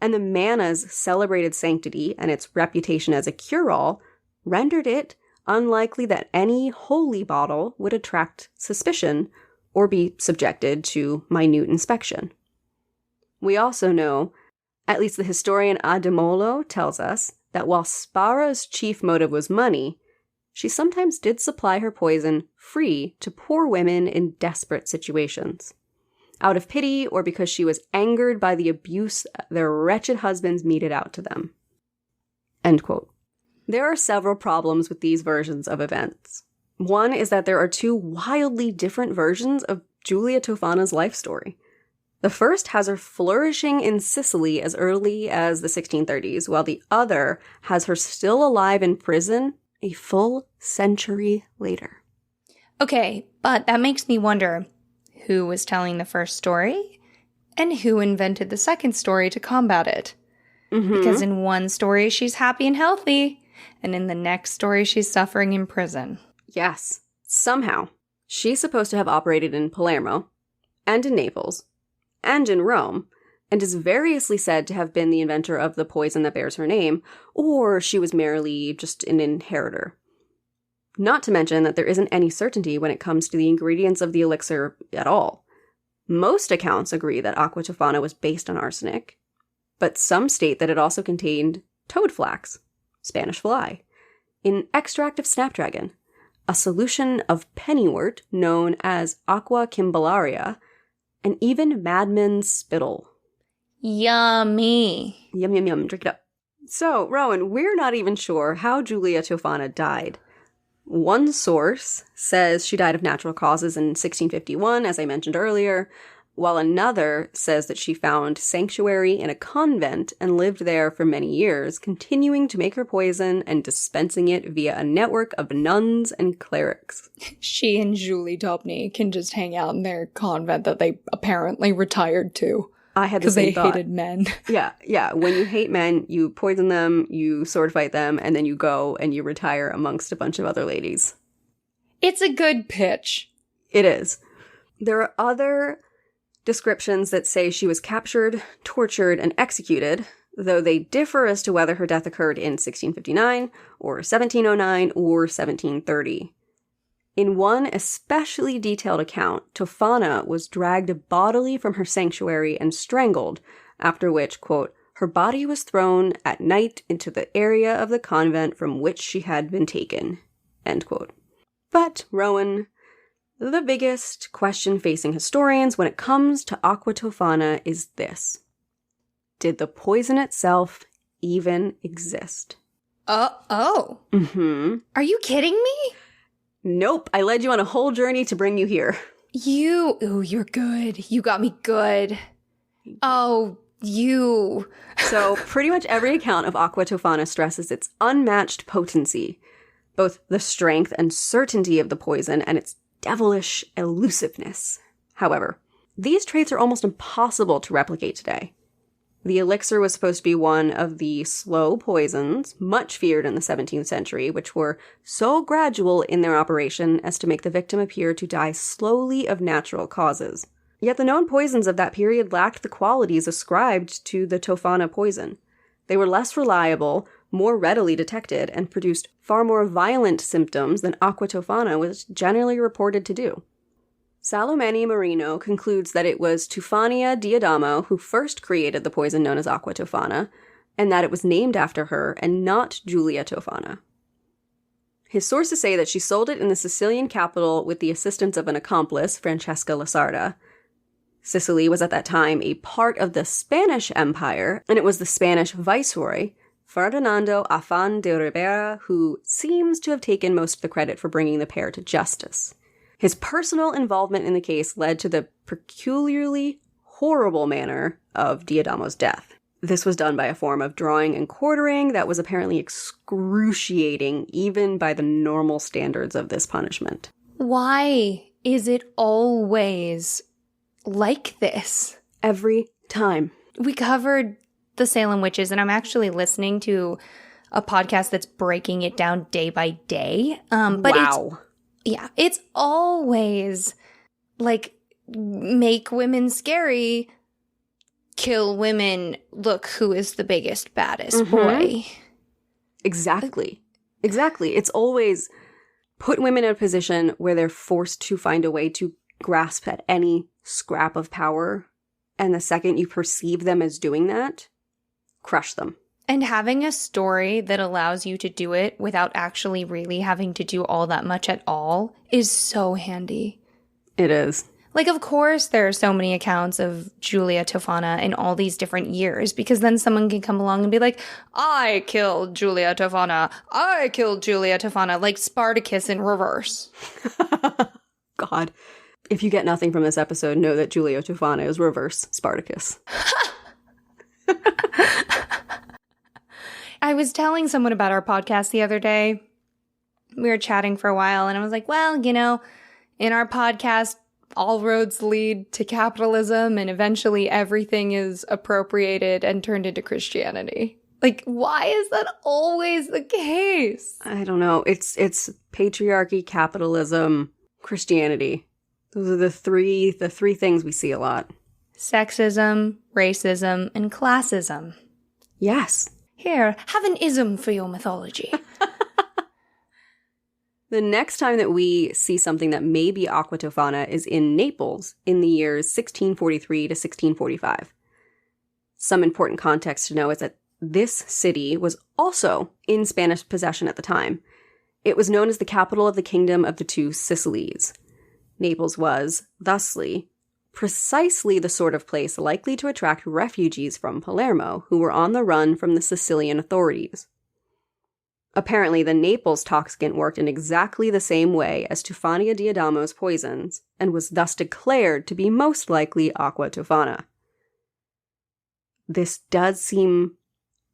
Speaker 2: and the manna's celebrated sanctity and its reputation as a cure-all rendered it unlikely that any holy bottle would attract suspicion or be subjected to minute inspection. We also know, at least the historian Adamolo tells us, that while Spara's chief motive was money, she sometimes did supply her poison free to poor women in desperate situations, out of pity or because she was angered by the abuse their wretched husbands meted out to them. End quote. There are several problems with these versions of events. One is that there are 2 wildly different versions of Julia Tofana's life story. The first has her flourishing in Sicily as early as the 1630s, while the other has her still alive in prison a full century later.
Speaker 1: Okay, but that makes me wonder, who was telling the first story and who invented the second story to combat it? Because in one story, she's happy and healthy, and in the next story, she's suffering in prison.
Speaker 2: Yes. Somehow, she's supposed to have operated in Palermo, and in Naples, and in Rome, and is variously said to have been the inventor of the poison that bears her name, or she was merely just an inheritor. Not to mention that there isn't any certainty when it comes to the ingredients of the elixir at all. Most accounts agree that Aqua Tofana was based on arsenic, but some state that it also contained toadflax, Spanish fly, in extract of snapdragon, a solution of pennywort known as Aqua Cymbalaria, and even madman's spittle.
Speaker 1: Yummy.
Speaker 2: Yum, yum, yum. Drink it up. So, Rowan, we're not even sure how Julia Tofana died. One source says she died of natural causes in 1651, as I mentioned earlier, while another says that she found sanctuary in a convent and lived there for many years, continuing to make her poison and dispensing it via a network of nuns and clerics.
Speaker 1: She and Julie Dobny can just hang out in their convent that they apparently retired to.
Speaker 2: I had the same thought.
Speaker 1: Because they hated men.
Speaker 2: Yeah. When you hate men, you poison them, you sword fight them, and then you go and you retire amongst a bunch of other ladies.
Speaker 1: It's a good pitch.
Speaker 2: It is. There are other descriptions that say she was captured, tortured, and executed, though they differ as to whether her death occurred in 1659 or 1709 or 1730. In one especially detailed account, Tofana was dragged bodily from her sanctuary and strangled, after which, quote, her body was thrown at night into the area of the convent from which she had been taken, end quote. But, Rowan, the biggest question facing historians when it comes to Aqua Tofana is this. Did the poison itself even exist?
Speaker 1: Oh.
Speaker 2: Mm-hmm.
Speaker 1: Are you kidding me?
Speaker 2: Nope, I led you on a whole journey to bring you here.
Speaker 1: You're good. You got me good. Oh, you.
Speaker 2: So pretty much every account of Aqua Tofana stresses its unmatched potency, both the strength and certainty of the poison and its devilish elusiveness. However, these traits are almost impossible to replicate today. The elixir was supposed to be one of the slow poisons, much feared in the 17th century, which were so gradual in their operation as to make the victim appear to die slowly of natural causes. Yet the known poisons of that period lacked the qualities ascribed to the Tofana poison. They were less reliable, more readily detected, and produced far more violent symptoms than Aqua Tofana was generally reported to do. Salomene Marino concludes that it was Tufania Diadamo who first created the poison known as Aqua Tofana, and that it was named after her and not Julia Tofana. His sources say that she sold it in the Sicilian capital with the assistance of an accomplice, Francesca Lasarda. Sicily was at that time a part of the Spanish Empire, and it was the Spanish viceroy, Ferdinando Afán de Ribera, who seems to have taken most of the credit for bringing the pair to justice. His personal involvement in the case led to the peculiarly horrible manner of Diadamo's death. This was done by a form of drawing and quartering that was apparently excruciating even by the normal standards of this punishment.
Speaker 1: Why is it always like this?
Speaker 2: Every time.
Speaker 1: We covered the Salem witches, and I'm actually listening to a podcast that's breaking it down day by day. But
Speaker 2: wow.
Speaker 1: It's always like make women scary, kill women, look who is the biggest, baddest boy.
Speaker 2: Exactly. It's always put women in a position where they're forced to find a way to grasp at any scrap of power. And the second you perceive them as doing that, crush them.
Speaker 1: And having a story that allows you to do it without actually really having to do all that much at all is so handy.
Speaker 2: It is.
Speaker 1: Like, of course, there are so many accounts of Julia Tofana in all these different years, because then someone can come along and be like, I killed Julia Tofana. I killed Julia Tofana. Like Spartacus in reverse.
Speaker 2: God. If you get nothing from this episode, know that Julia Tofana is reverse Spartacus.
Speaker 1: I was telling someone about our podcast the other day. We were chatting for a while, and I was like, well, in our podcast, all roads lead to capitalism, and eventually everything is appropriated and turned into Christianity. Like, why is that always the case?
Speaker 2: I don't know. It's patriarchy, capitalism, Christianity. Those are the three things we see a lot.
Speaker 1: Sexism, racism, and classism.
Speaker 2: Yes.
Speaker 1: Here, have an ism for your mythology.
Speaker 2: The next time that we see something that may be Aqua Tofana is in Naples in the years 1643 to 1645. Some important context to know is that this city was also in Spanish possession at the time. It was known as the capital of the Kingdom of the Two Sicilies. Naples was, thusly, precisely the sort of place likely to attract refugees from Palermo who were on the run from the Sicilian authorities. Apparently, the Naples toxicant worked in exactly the same way as Tufania Diadamo's poisons, and was thus declared to be most likely Aqua Tofana. This does seem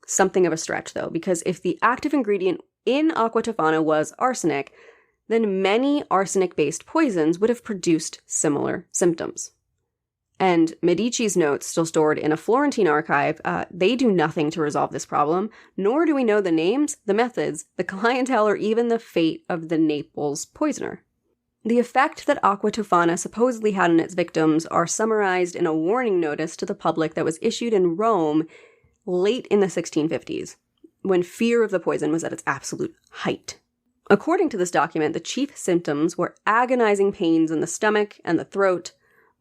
Speaker 2: something of a stretch, though, because if the active ingredient in Aqua Tofana was arsenic, then many arsenic-based poisons would have produced similar symptoms. And Medici's notes, still stored in a Florentine archive, they do nothing to resolve this problem, nor do we know the names, the methods, the clientele, or even the fate of the Naples poisoner. The effect that Aqua Tofana supposedly had on its victims are summarized in a warning notice to the public that was issued in Rome late in the 1650s, when fear of the poison was at its absolute height. According to this document, the chief symptoms were agonizing pains in the stomach and the throat,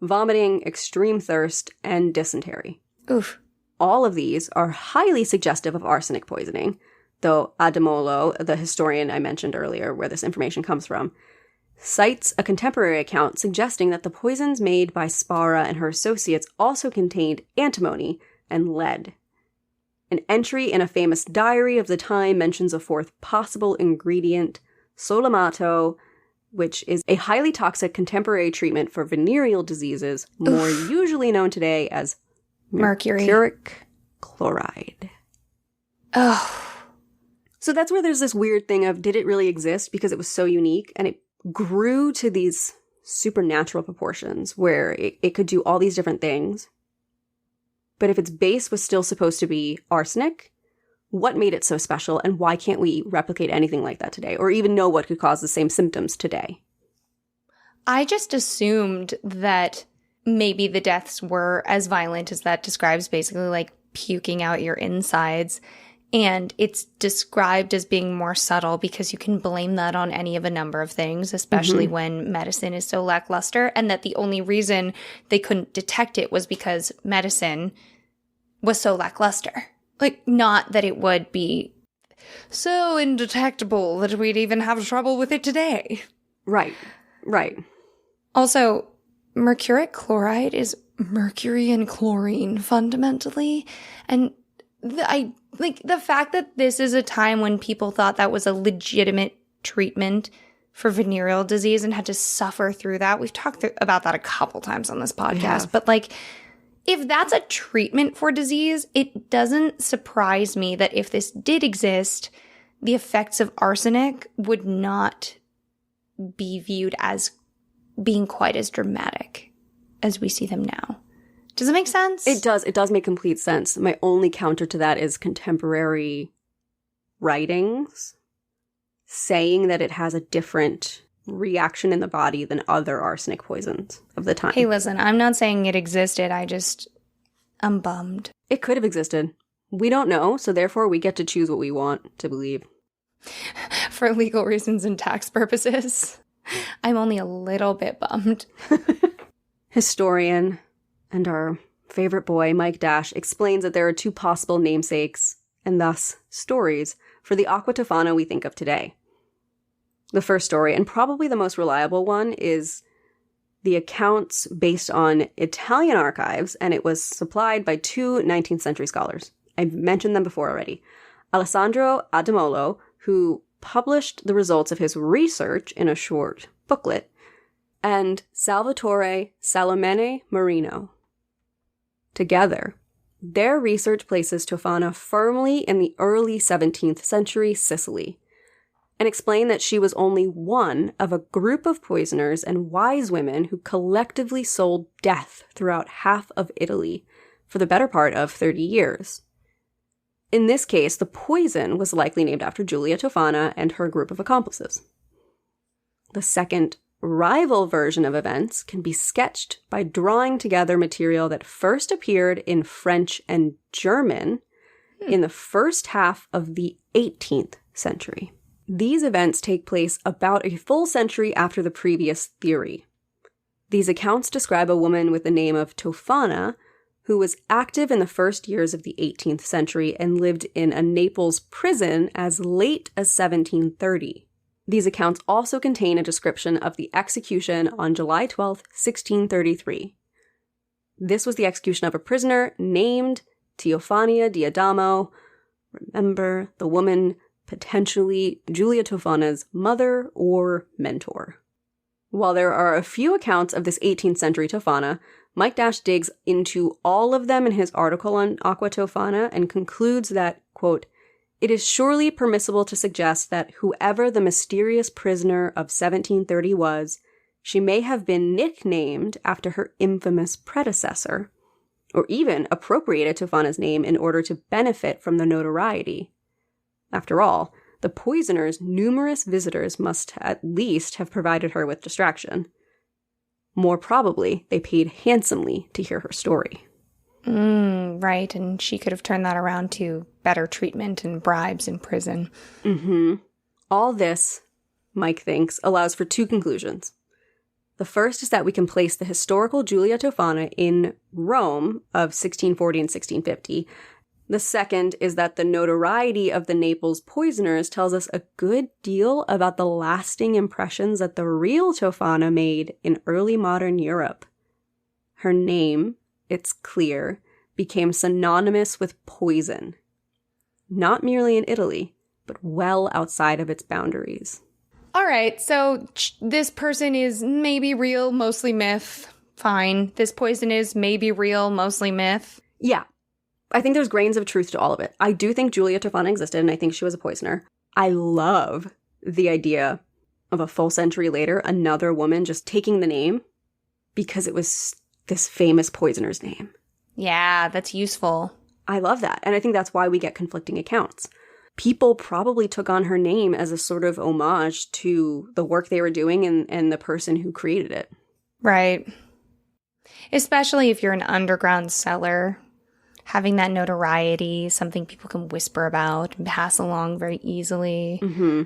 Speaker 2: vomiting, extreme thirst, and dysentery.
Speaker 1: Oof.
Speaker 2: All of these are highly suggestive of arsenic poisoning, though Adamolo, the historian I mentioned earlier where this information comes from, cites a contemporary account suggesting that the poisons made by Spara and her associates also contained antimony and lead. An entry in a famous diary of the time mentions a fourth possible ingredient, solamato, which is a highly toxic contemporary treatment for venereal diseases, more usually known today as mercuric chloride.
Speaker 1: Oh.
Speaker 2: So that's where there's this weird thing of, did it really exist because it was so unique? And it grew to these supernatural proportions where it could do all these different things. But if its base was still supposed to be arsenic, what made it so special, and why can't we replicate anything like that today, or even know what could cause the same symptoms today?
Speaker 1: I just assumed that maybe the deaths were as violent as that describes, basically like puking out your insides. And it's described as being more subtle because you can blame that on any of a number of things, especially when medicine is so lackluster. And that the only reason they couldn't detect it was because medicine was so lackluster. Like, not that it would be so indetectable that we'd even have trouble with it today.
Speaker 2: Right.
Speaker 1: Also, mercuric chloride is mercury and chlorine fundamentally. And the fact that this is a time when people thought that was a legitimate treatment for venereal disease and had to suffer through that. We've talked about that a couple times on this podcast. But like, if that's a treatment for disease, it doesn't surprise me that if this did exist, the effects of arsenic would not be viewed as being quite as dramatic as we see them now. Does it make sense?
Speaker 2: It does. It does make complete sense. My only counter to that is contemporary writings saying that it has a different reaction in the body than other arsenic poisons of the time.
Speaker 1: Hey, listen, I'm not saying it existed. I'm bummed.
Speaker 2: It could have existed. We don't know, so therefore we get to choose what we want to believe.
Speaker 1: For legal reasons and tax purposes. I'm only a little bit bummed.
Speaker 2: Historian and our favorite boy, Mike Dash, explains that there are two possible namesakes, and thus stories, for the Aqua Tofana we think of today. The first story, and probably the most reliable one, is the accounts based on Italian archives, and it was supplied by two 19th century scholars. I've mentioned them before already. Alessandro Adamolo, who published the results of his research in a short booklet, and Salvatore Salomene Marino. Together, their research places Tofana firmly in the early 17th century Sicily, and explain that she was only one of a group of poisoners and wise women who collectively sold death throughout half of Italy for the better part of 30 years. In this case, the poison was likely named after Giulia Tofana and her group of accomplices. The second rival version of events can be sketched by drawing together material that first appeared in French and German in the first half of the 18th century. These events take place about a full century after the previous theory. These accounts describe a woman with the name of Tofana, who was active in the first years of the 18th century and lived in a Naples prison as late as 1730. These accounts also contain a description of the execution on July 12, 1633. This was the execution of a prisoner named Teofania di Adamo. Remember, the woman potentially Giulia Tofana's mother or mentor. While there are a few accounts of this 18th century Tofana, Mike Dash digs into all of them in his article on Aqua Tofana and concludes that, quote, "It is surely permissible to suggest that whoever the mysterious prisoner of 1730 was, she may have been nicknamed after her infamous predecessor, or even appropriated Tofana's name in order to benefit from the notoriety. After all, the poisoner's numerous visitors must at least have provided her with distraction. More probably, they paid handsomely to hear her story."
Speaker 1: Right, and she could have turned that around to better treatment and bribes in prison.
Speaker 2: Mm-hmm. All this, Mike thinks, allows for two conclusions. The first is that we can place the historical Julia Tofana in Rome of 1640 and 1650. The second is that the notoriety of the Naples poisoners tells us a good deal about the lasting impressions that the real Tofana made in early modern Europe. Her name, it's clear, became synonymous with poison. Not merely in Italy, but well outside of its boundaries.
Speaker 1: All right, so this person is maybe real, mostly myth. Fine. This poison is maybe real, mostly myth.
Speaker 2: Yeah. I think there's grains of truth to all of it. I do think Julia Tofana existed, and I think she was a poisoner. I love the idea of a full century later, another woman just taking the name because it was this famous poisoner's name.
Speaker 1: Yeah, that's useful.
Speaker 2: I love that. And I think that's why we get conflicting accounts. People probably took on her name as a sort of homage to the work they were doing and the person who created it.
Speaker 1: Right. Especially if you're an underground seller. Having that notoriety, something people can whisper about and pass along very easily.
Speaker 2: Mm-hmm.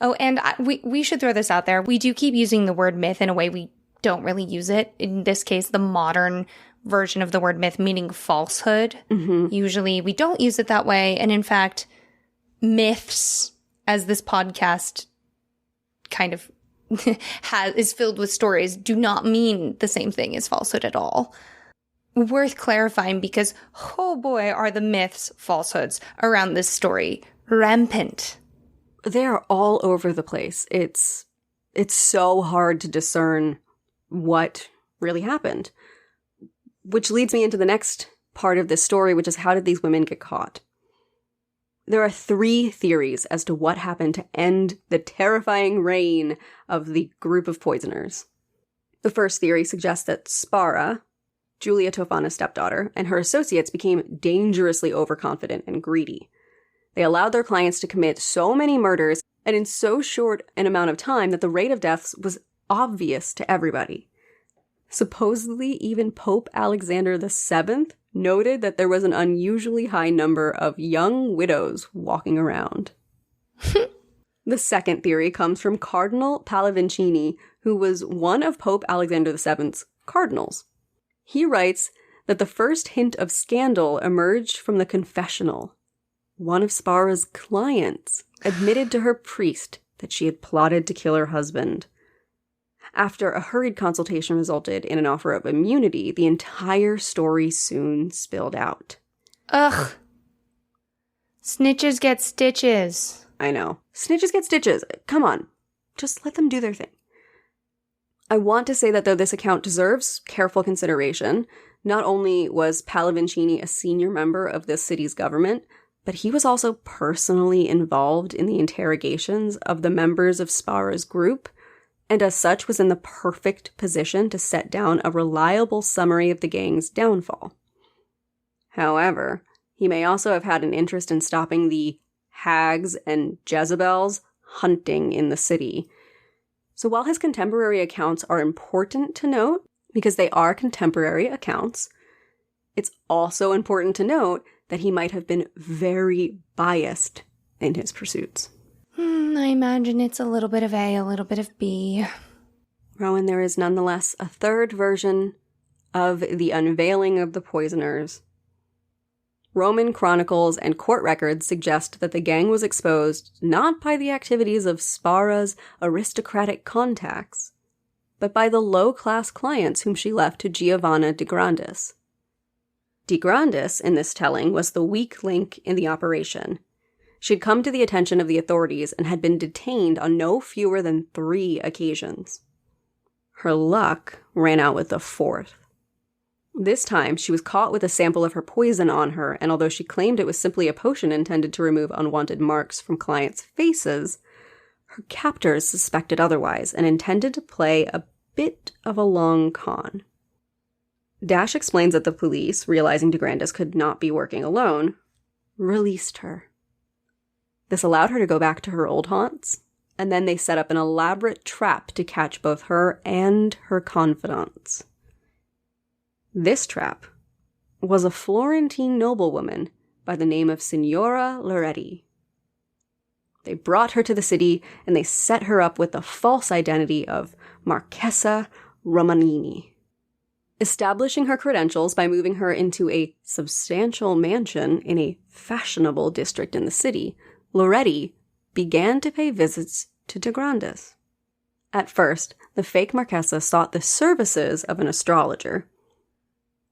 Speaker 1: Oh, and we should throw this out there. We do keep using the word myth in a way we don't really use it. In this case, the modern version of the word myth, meaning falsehood.
Speaker 2: Mm-hmm.
Speaker 1: Usually we don't use it that way. And in fact, myths, as this podcast kind of is filled with stories, do not mean the same thing as falsehood at all. Worth clarifying because, oh boy, are the myths, falsehoods around this story rampant.
Speaker 2: They're all over the place. It's so hard to discern what really happened. Which leads me into the next part of this story, which is how did these women get caught? There are 3 theories as to what happened to end the terrifying reign of the group of poisoners. The first theory suggests that Spara, Julia Tofana's stepdaughter, and her associates became dangerously overconfident and greedy. They allowed their clients to commit so many murders and in so short an amount of time that the rate of deaths was obvious to everybody. Supposedly, even Pope Alexander VII noted that there was an unusually high number of young widows walking around. The second theory comes from Cardinal Pallavicini, who was one of Pope Alexander VII's cardinals. He writes that the first hint of scandal emerged from the confessional. One of Spara's clients admitted to her priest that she had plotted to kill her husband. After a hurried consultation resulted in an offer of immunity, the entire story soon spilled out.
Speaker 1: Ugh. Snitches get stitches.
Speaker 2: I know. Snitches get stitches. Come on. Just let them do their thing. I want to say that though this account deserves careful consideration, not only was Pallavicini a senior member of this city's government, but he was also personally involved in the interrogations of the members of Spara's group, and as such was in the perfect position to set down a reliable summary of the gang's downfall. However, he may also have had an interest in stopping the hags and Jezebels hunting in the city. So while his contemporary accounts are important to note, because they are contemporary accounts, it's also important to note that he might have been very biased in his pursuits.
Speaker 1: I imagine it's a little bit of A, a little bit of B.
Speaker 2: Rowan, there is nonetheless a third version of the unveiling of the poisoners. Roman chronicles and court records suggest that the gang was exposed not by the activities of Spara's aristocratic contacts, but by the low-class clients whom she left to Giovanna de Grandis. De Grandis, in this telling, was the weak link in the operation. She had come to the attention of the authorities and had been detained on no fewer than 3 occasions. Her luck ran out with the 4th. This time, she was caught with a sample of her poison on her, and although she claimed it was simply a potion intended to remove unwanted marks from clients' faces, her captors suspected otherwise and intended to play a bit of a long con. Dash explains that the police, realizing de Grandis could not be working alone, released her. This allowed her to go back to her old haunts, and then they set up an elaborate trap to catch both her and her confidants. This trap was a Florentine noblewoman by the name of Signora Loretti. They brought her to the city and they set her up with the false identity of Marchesa Romanini, establishing her credentials by moving her into a substantial mansion in a fashionable district in the city. Loretti began to pay visits to De Grandes. At first, the fake Marchesa sought the services of an astrologer,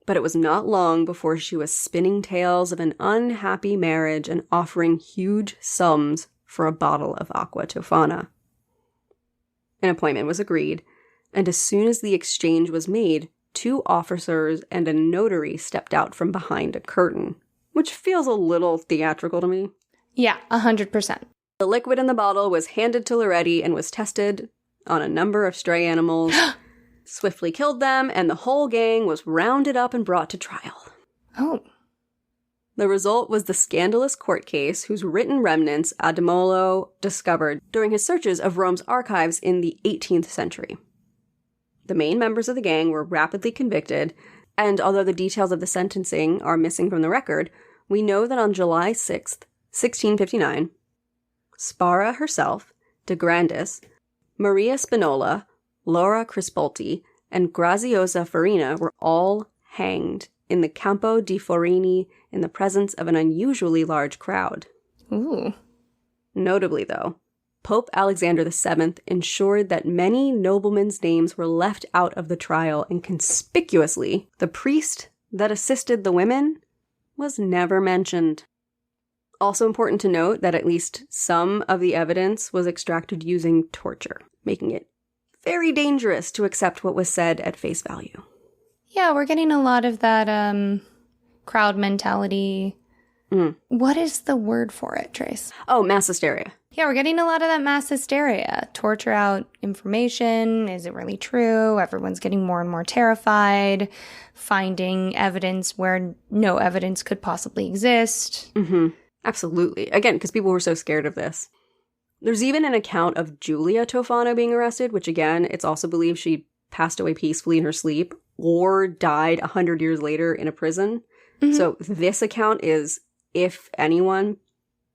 Speaker 2: but it was not long before she was spinning tales of an unhappy marriage and offering huge sums for a bottle of Aqua Tofana. An appointment was agreed, and as soon as the exchange was made, 2 officers and a notary stepped out from behind a curtain, which feels a little theatrical to me.
Speaker 1: Yeah, 100%.
Speaker 2: The liquid in the bottle was handed to Loretti and was tested on a number of stray animals, swiftly killed them, and the whole gang was rounded up and brought to trial.
Speaker 1: Oh.
Speaker 2: The result was the scandalous court case whose written remnants Adamolo discovered during his searches of Rome's archives in the 18th century. The main members of the gang were rapidly convicted, and although the details of the sentencing are missing from the record, we know that on July 6th, 1659, Spara herself, De Grandes, Maria Spinola, Laura Crispolti, and Graziosa Farina were all hanged in the Campo di Forini in the presence of an unusually large crowd.
Speaker 1: Ooh.
Speaker 2: Notably, though, Pope Alexander VII ensured that many noblemen's names were left out of the trial, and conspicuously, the priest that assisted the women was never mentioned. Also important to note that at least some of the evidence was extracted using torture, making it very dangerous to accept what was said at face value.
Speaker 1: Yeah, we're getting a lot of that crowd mentality. What is the word for it, Trace?
Speaker 2: Oh, mass hysteria.
Speaker 1: Yeah, we're getting a lot of that mass hysteria. Torture out information. Is it really true? Everyone's getting more and more terrified. Finding evidence where no evidence could possibly exist.
Speaker 2: Mm-hmm. Absolutely. Again, because people were so scared of this. There's even an account of Giulia Tofana being arrested, which again, it's also believed she passed away peacefully in her sleep or died 100 years later in a prison. Mm-hmm. So this account is, if anyone,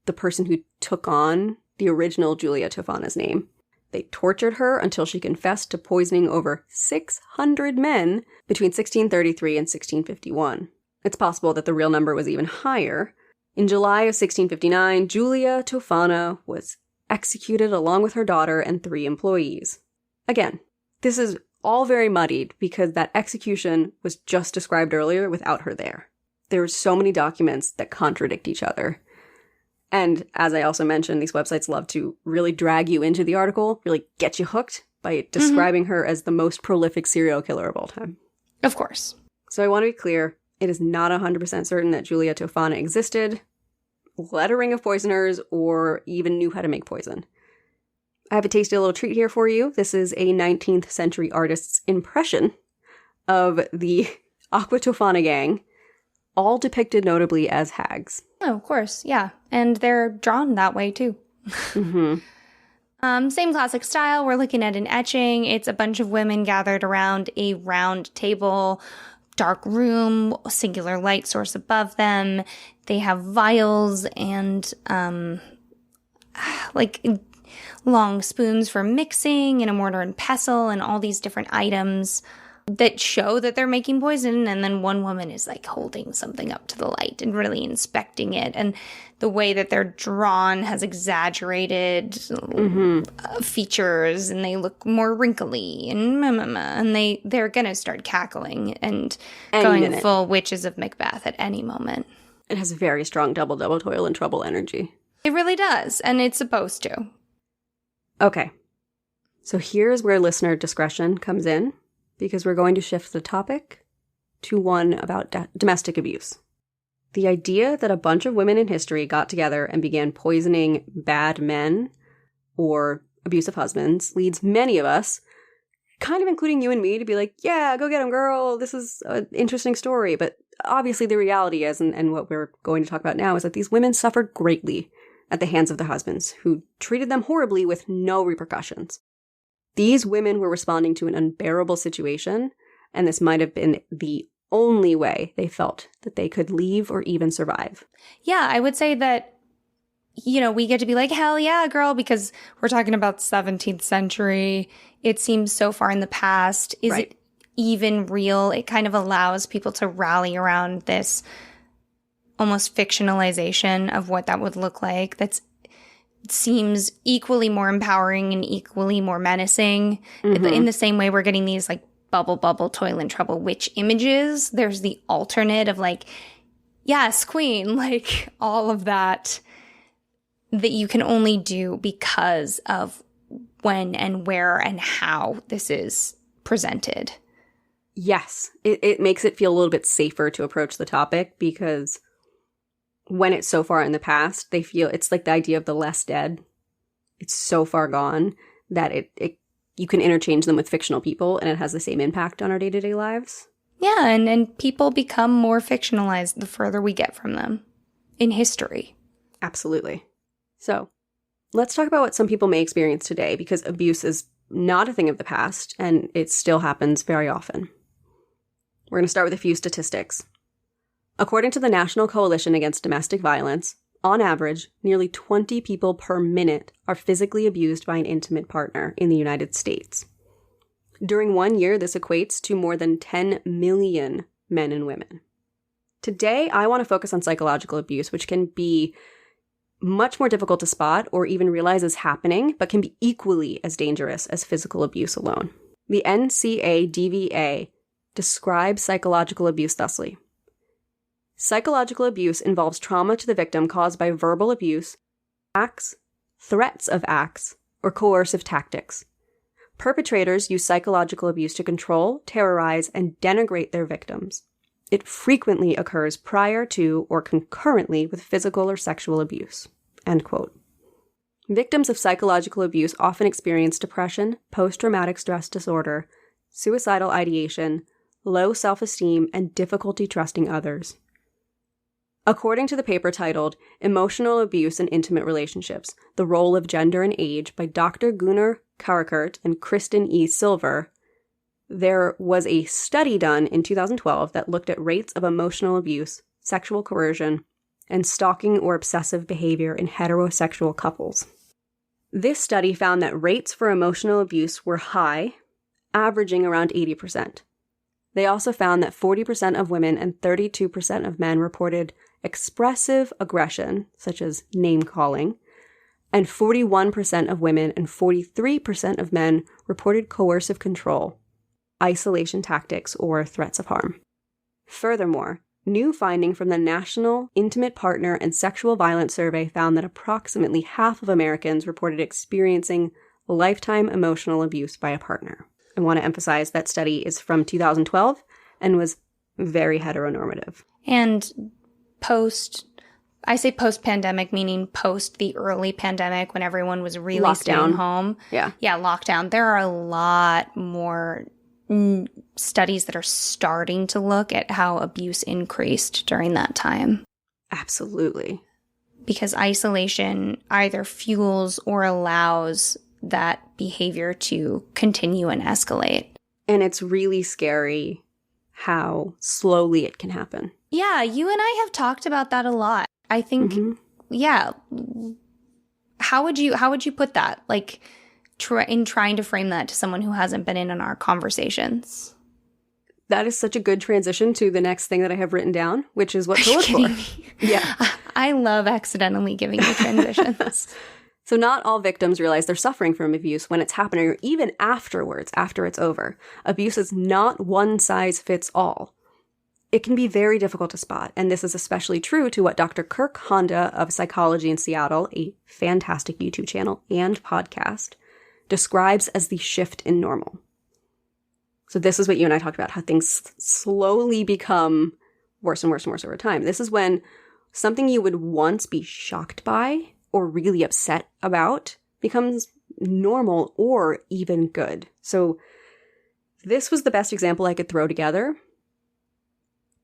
Speaker 2: the person who took on the original Giulia Tofana's name. They tortured her until she confessed to poisoning over 600 men between 1633 and 1651. It's possible that the real number was even higher. In July of 1659, Giulia Tofana was executed along with her daughter and 3 employees. Again, this is all very muddied because that execution was just described earlier without her there. There are so many documents that contradict each other. And as I also mentioned, these websites love to really drag you into the article, really get you hooked by describing her as the most prolific serial killer of all time.
Speaker 1: Of course.
Speaker 2: So I want to be clear, it is not 100% certain that Giulia Tofana existed, led a ring of poisoners, or even knew how to make poison. I have a tasty little treat here for you. This is a 19th century artist's impression of the Aqua Tofana gang, all depicted notably as hags.
Speaker 1: Oh, of course, yeah. And they're drawn that way, too.
Speaker 2: Mm-hmm.
Speaker 1: Same classic style. We're looking at an etching. It's a bunch of women gathered around a round table, dark room, singular light source above them. They have vials and, long spoons for mixing and a mortar and pestle and all these different items that show that they're making poison. And then one woman is like holding something up to the light and really inspecting it. And the way that they're drawn has exaggerated features, and they look more wrinkly and they're going to start cackling and going full Witches of Macbeth at any moment.
Speaker 2: It has very strong double toil and trouble energy.
Speaker 1: It really does. And it's supposed to.
Speaker 2: Okay. So here's where listener discretion comes in, because we're going to shift the topic to one about domestic abuse. The idea that a bunch of women in history got together and began poisoning bad men or abusive husbands leads many of us, kind of including you and me, to be like, yeah, go get him, girl. This is an interesting story. But obviously the reality is, and what we're going to talk about now, is that these women suffered greatly at the hands of their husbands, who treated them horribly with no repercussions. These women were responding to an unbearable situation, and this might have been the only way they felt that they could leave or even survive.
Speaker 1: Yeah, I would say that, we get to be like, hell yeah, girl, because we're talking about 17th century. It seems so far in the past. Is
Speaker 2: Right.
Speaker 1: it even real? It kind of allows people to rally around this almost fictionalization of what that would look like. That seems equally more empowering and equally more menacing. In the same way we're getting these like bubble, toilet trouble witch images, there's the alternate of like, yes, queen, like all of that you can only do because of when and where and how this is presented.
Speaker 2: Yes, it makes it feel a little bit safer to approach the topic because when it's so far in the past, they feel it's like the idea of the less dead. It's so far gone that you can interchange them with fictional people and it has the same impact on our day-to-day lives.
Speaker 1: Yeah, and people become more fictionalized the further we get from them in history.
Speaker 2: Absolutely. So let's talk about what some people may experience today, because abuse is not a thing of the past and it still happens very often. We're going to start with a few statistics. According to the National Coalition Against Domestic Violence, on average, nearly 20 people per minute are physically abused by an intimate partner in the United States. During 1 year, this equates to more than 10 million men and women. Today, I want to focus on psychological abuse, which can be much more difficult to spot or even realize is happening, but can be equally as dangerous as physical abuse alone. The NCADVA describes psychological abuse thusly. Psychological abuse involves trauma to the victim caused by verbal abuse, acts, threats of acts, or coercive tactics. Perpetrators use psychological abuse to control, terrorize, and denigrate their victims. It frequently occurs prior to or concurrently with physical or sexual abuse." End quote. Victims of psychological abuse often experience depression, post-traumatic stress disorder, suicidal ideation, low self-esteem, and difficulty trusting others. According to the paper titled Emotional Abuse in Intimate Relationships, The Role of Gender and Age by Dr. Gunnar Karakurt and Kristen E. Silver, there was a study done in 2012 that looked at rates of emotional abuse, sexual coercion, and stalking or obsessive behavior in heterosexual couples. This study found that rates for emotional abuse were high, averaging around 80%. They also found that 40% of women and 32% of men reported expressive aggression, such as name-calling, and 41% of women and 43% of men reported coercive control, isolation tactics, or threats of harm. Furthermore, new finding from the National Intimate Partner and Sexual Violence Survey found that approximately half of Americans reported experiencing lifetime emotional abuse by a partner. I want to emphasize that study is from 2012 and was very heteronormative.
Speaker 1: And I say post-pandemic, meaning post the early pandemic when everyone was really staying home.
Speaker 2: Yeah,
Speaker 1: lockdown. There are a lot more studies that are starting to look at how abuse increased during that time.
Speaker 2: Absolutely.
Speaker 1: Because isolation either fuels or allows that behavior to continue and escalate.
Speaker 2: And it's really scary how slowly it can happen.
Speaker 1: Yeah, you and I have talked about that a lot. I think, yeah. How would you put that? Like, in trying to frame that to someone who hasn't been in on our conversations.
Speaker 2: That is such a good transition to the next thing that I have written down, which is what to look for. Yeah.
Speaker 1: I love accidentally giving you transitions.
Speaker 2: So not all victims realize they're suffering from abuse when it's happening or even afterwards, after it's over. Abuse is not one size fits all. It can be very difficult to spot, and this is especially true to what Dr. Kirk Honda of Psychology in Seattle, a fantastic YouTube channel and podcast, describes as the shift in normal. So this is what you and I talked about, how things slowly become worse and worse and worse over time. This is when something you would once be shocked by or really upset about becomes normal or even good. So this was the best example I could throw together.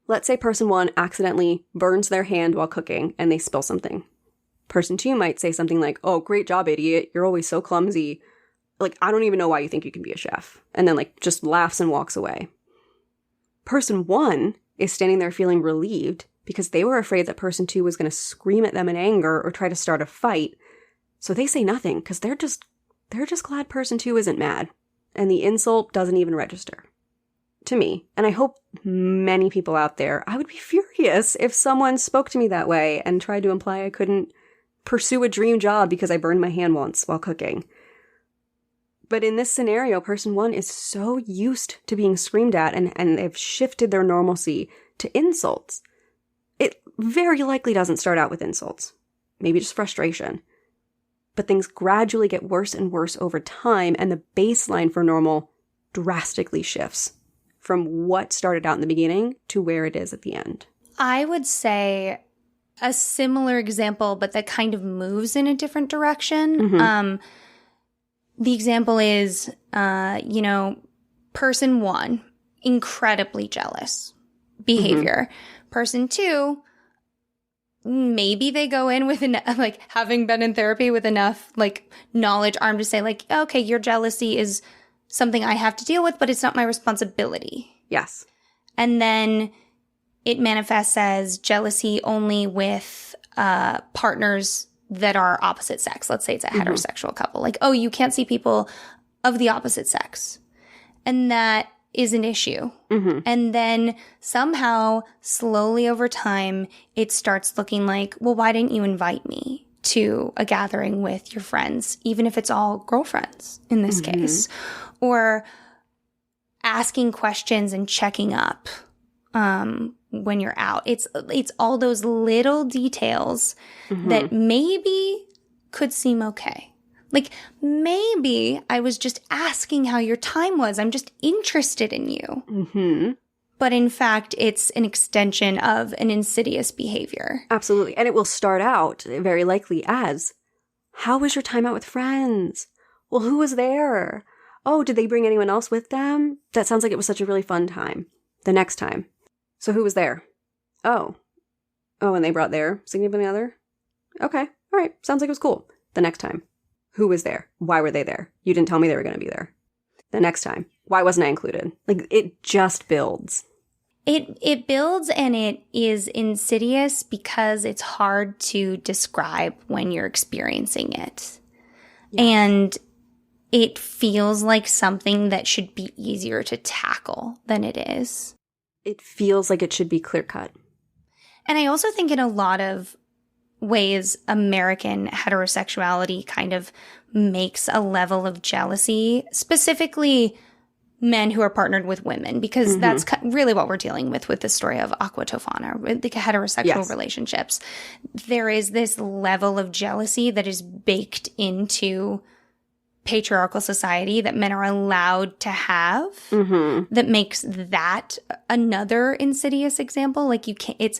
Speaker 2: Let's say person one accidentally burns their hand while cooking and they spill something. Person two might say something like, "Oh, great job, idiot. You're always so clumsy. Like, I don't even know why you think you can be a chef." And then, like, just laughs and walks away. Person 1 is standing there feeling relieved because they were afraid that person 2 was going to scream at them in anger or try to start a fight. So they say nothing because they're just glad person 2 isn't mad. And the insult doesn't even register to me. And I hope many people out there, I would be furious if someone spoke to me that way and tried to imply I couldn't pursue a dream job because I burned my hand once while cooking. But in this scenario, person 1 is so used to being screamed at and they've shifted their normalcy to insults. It very likely doesn't start out with insults. Maybe just frustration. But things gradually get worse and worse over time, and the baseline for normal drastically shifts from what started out in the beginning to where it is at the end.
Speaker 1: I would say a similar example, but that kind of moves in a different direction.
Speaker 2: Mm-hmm.
Speaker 1: The example is, person 1, incredibly jealous behavior. Mm-hmm. Person 2, maybe they go in with having been in therapy with enough knowledge armed to say okay, your jealousy is something I have to deal with, but it's not my responsibility.
Speaker 2: Yes.
Speaker 1: And then it manifests as jealousy only with partners that are opposite sex. Let's say it's a heterosexual couple. You can't see people of the opposite sex. And that is an issue. Mm-hmm. And then somehow, slowly over time, it starts looking like, well, why didn't you invite me to a gathering with your friends, even if it's all girlfriends in this case? Or asking questions and checking up when you're out. It's all those little details that maybe could seem okay. Maybe I was just asking how your time was. I'm just interested in you. Mm-hmm. But in fact, it's an extension of an insidious behavior.
Speaker 2: Absolutely. And it will start out very likely as, how was your time out with friends? Well, who was there? Oh, did they bring anyone else with them? That sounds like it was such a really fun time. The next time. So who was there? Oh, and they brought their significant other? Okay. All right. Sounds like it was cool. The next time. Who was there? Why were they there? You didn't tell me they were going to be there. The next time. Why wasn't I included? It just builds.
Speaker 1: It builds, and it is insidious because it's hard to describe when you're experiencing it. Yes. And it feels like something that should be easier to tackle than it is.
Speaker 2: It feels like it should be clear-cut.
Speaker 1: And I also think in a lot of ways, American heterosexuality kind of makes a level of jealousy, specifically men who are partnered with women, because that's really what we're dealing with the story of Aqua Tofana, the heterosexual relationships. There is this level of jealousy that is baked into patriarchal society that men are allowed to have that makes that another insidious example. You can't,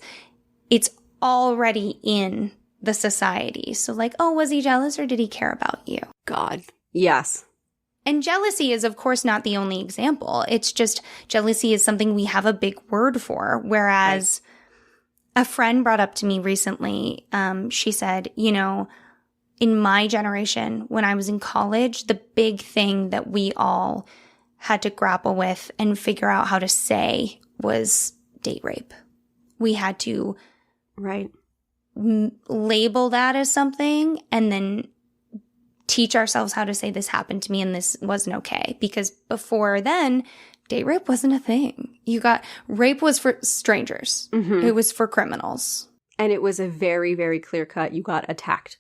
Speaker 1: it's already in the society. So was he jealous or did he care about you?
Speaker 2: God. Yes.
Speaker 1: And jealousy is, of course, not the only example. It's just jealousy is something we have a big word for. Whereas a friend brought up to me recently, she said, in my generation, when I was in college, the big thing that we all had to grapple with and figure out how to say was date rape. We had to label that as something and then teach ourselves how to say this happened to me and this wasn't okay. Because before then, date rape wasn't a thing. Rape was for strangers. It was for criminals.
Speaker 2: And it was a very, very clear cut. You got attacked.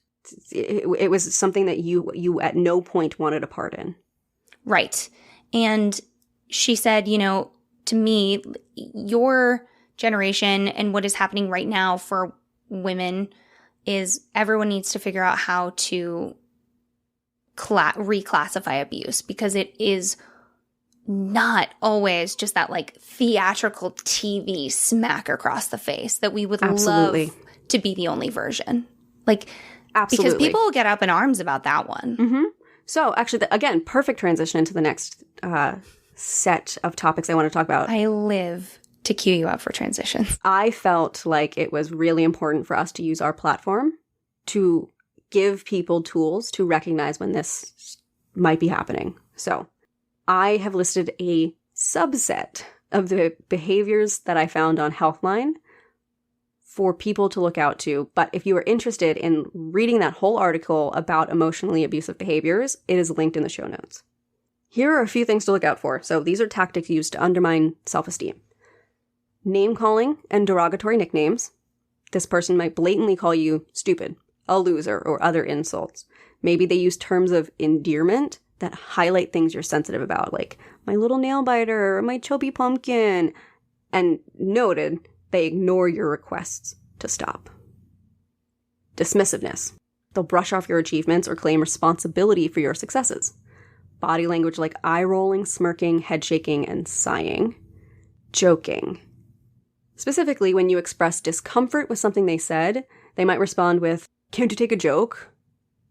Speaker 2: It was something that you at no point wanted a part in. Right.
Speaker 1: And she said, to me, your generation and what is happening right now for women is everyone needs to figure out how to reclassify abuse, because it is not always just that theatrical TV smack across the face that we would love to be the only version. Absolutely. Because people will get up in arms about that one.
Speaker 2: So actually, again, perfect transition into the next set of topics I want to talk about.
Speaker 1: I live to cue you up for transitions.
Speaker 2: I felt like it was really important for us to use our platform to give people tools to recognize when this might be happening. So I have listed a subset of the behaviors that I found on Healthline for people to look out to. But if you are interested in reading that whole article about emotionally abusive behaviors, it is linked in the show notes. Here are a few things to look out for. So these are tactics used to undermine self-esteem. Name-calling and derogatory nicknames. This person might blatantly call you stupid, a loser, or other insults. Maybe they use terms of endearment that highlight things you're sensitive about, like my little nail biter, or my chubby pumpkin. And noted, they ignore your requests to stop. Dismissiveness. They'll brush off your achievements or claim responsibility for your successes. Body language like eye-rolling, smirking, head-shaking, and sighing. Joking. Specifically, when you express discomfort with something they said, they might respond with, "Can't you take a joke?"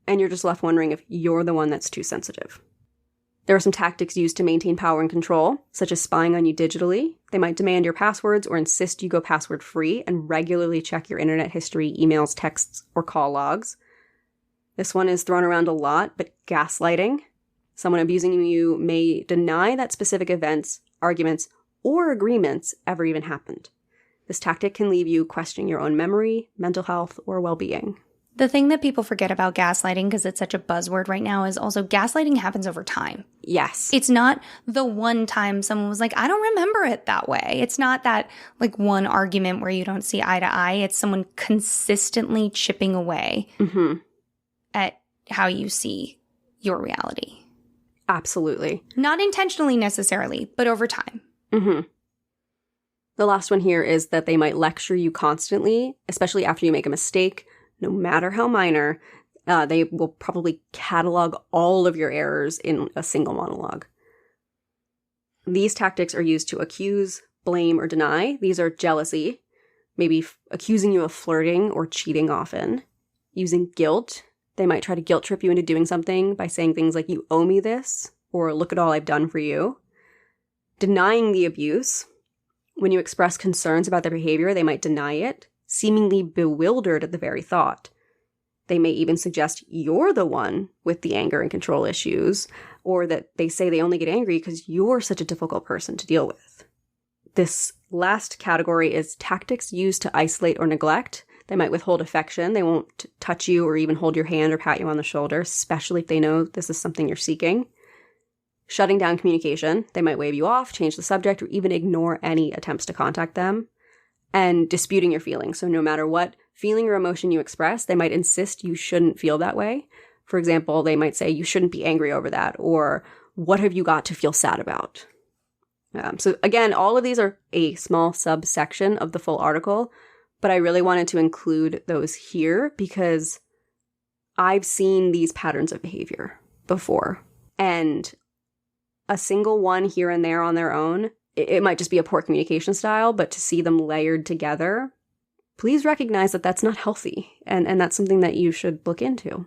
Speaker 2: And you're just left wondering if you're the one that's too sensitive. There are some tactics used to maintain power and control, such as spying on you digitally. They might demand your passwords or insist you go password-free and regularly check your internet history, emails, texts, or call logs. This one is thrown around a lot, but gaslighting. Someone abusing you may deny that specific events, arguments, or agreements ever even happened. This tactic can leave you questioning your own memory, mental health, or well-being.
Speaker 1: The thing that people forget about gaslighting, because it's such a buzzword right now, is also gaslighting happens over time.
Speaker 2: Yes.
Speaker 1: It's not the one time someone was like, I don't remember it that way. It's not that like one argument where you don't see eye to eye. It's someone consistently chipping away at how you see your reality.
Speaker 2: Absolutely.
Speaker 1: Not intentionally necessarily, but over time.
Speaker 2: The last one here is that they might lecture you constantly, especially after you make a mistake, no matter how minor. They will probably catalog all of your errors in a single monologue. These tactics are used to accuse, blame, or deny. These are jealousy, maybe accusing you of flirting or cheating often. Using guilt. They might try to guilt trip you into doing something by saying things like, "You owe me this," or "Look at all I've done for you." Denying the abuse. When you express concerns about their behavior, they might deny it, seemingly bewildered at the very thought. They may even suggest you're the one with the anger and control issues, or that they say they only get angry because you're such a difficult person to deal with. This last category is tactics used to isolate or neglect. They might withhold affection. They won't touch you or even hold your hand or pat you on the shoulder, especially if they know this is something you're seeking. Shutting down communication. They might wave you off, change the subject, or even ignore any attempts to contact them. And disputing your feelings. So no matter what feeling or emotion you express, they might insist you shouldn't feel that way. For example, they might say, "You shouldn't be angry over that," or "What have you got to feel sad about?" So again, all of these are a small subsection of the full article, but I really wanted to include those here because I've seen these patterns of behavior before. And a single one here and there on their own, it might just be a poor communication style, but to see them layered together, please recognize that that's not healthy. And that's something that you should look into.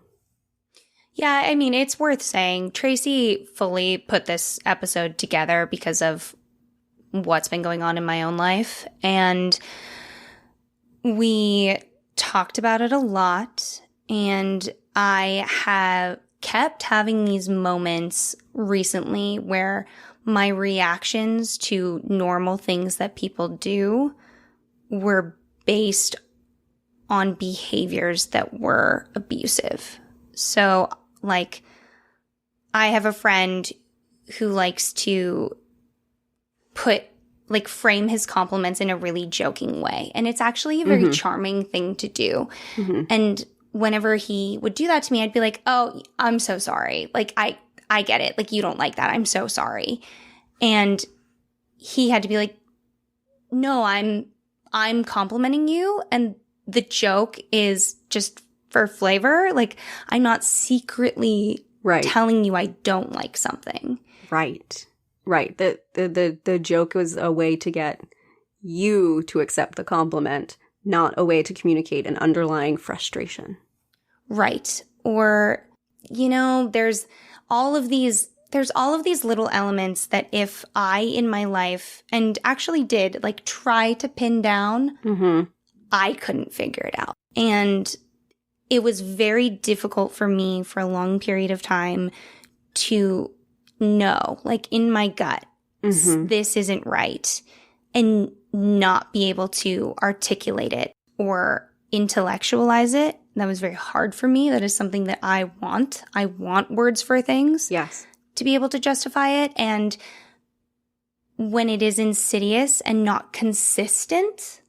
Speaker 1: Yeah, I mean, it's worth saying Tracy fully put this episode together because of what's been going on in my own life. And we talked about it a lot. And I have kept having these moments recently where my reactions to normal things that people do were based on behaviors that were abusive. So, like, I have a friend who likes to frame his compliments in a really joking way. And it's actually a very charming thing to do. And whenever he would do that to me, I'd be like, "Oh, I'm so sorry. Like, I get it. Like, you don't like that. I'm so sorry." And he had to be like, "No, I'm complimenting you. And the joke is just for flavor. Like, I'm not secretly telling you I don't like something." Right.
Speaker 2: The joke was a way to get you to accept the compliment, not a way to communicate an underlying frustration.
Speaker 1: Right. Or, you know, there's all of these little elements that if I in my life, and actually did, like, try to pin down, I couldn't figure it out. And it was very difficult for me for a long period of time to know, like, in my gut, this isn't right, and not be able to articulate it or intellectualize it. That was very hard for me. That is something that I want. I want words for things.
Speaker 2: Yes.
Speaker 1: To be able to justify it. And when it is insidious and not consistent,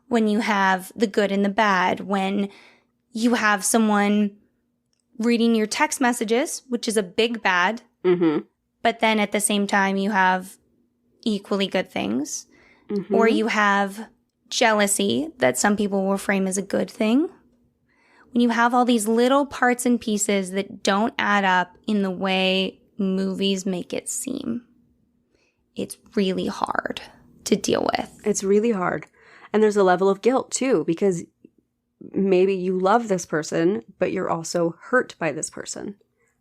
Speaker 1: when you have the good and the bad, when you have someone reading your text messages, which is a big bad, but then at the same time you have equally good things, or you have jealousy that some people will frame as a good thing. When you have all these little parts and pieces that don't add up in the way movies make it seem, it's really hard to deal with.
Speaker 2: It's really hard. And there's a level of guilt too, because maybe you love this person, but you're also hurt by this person.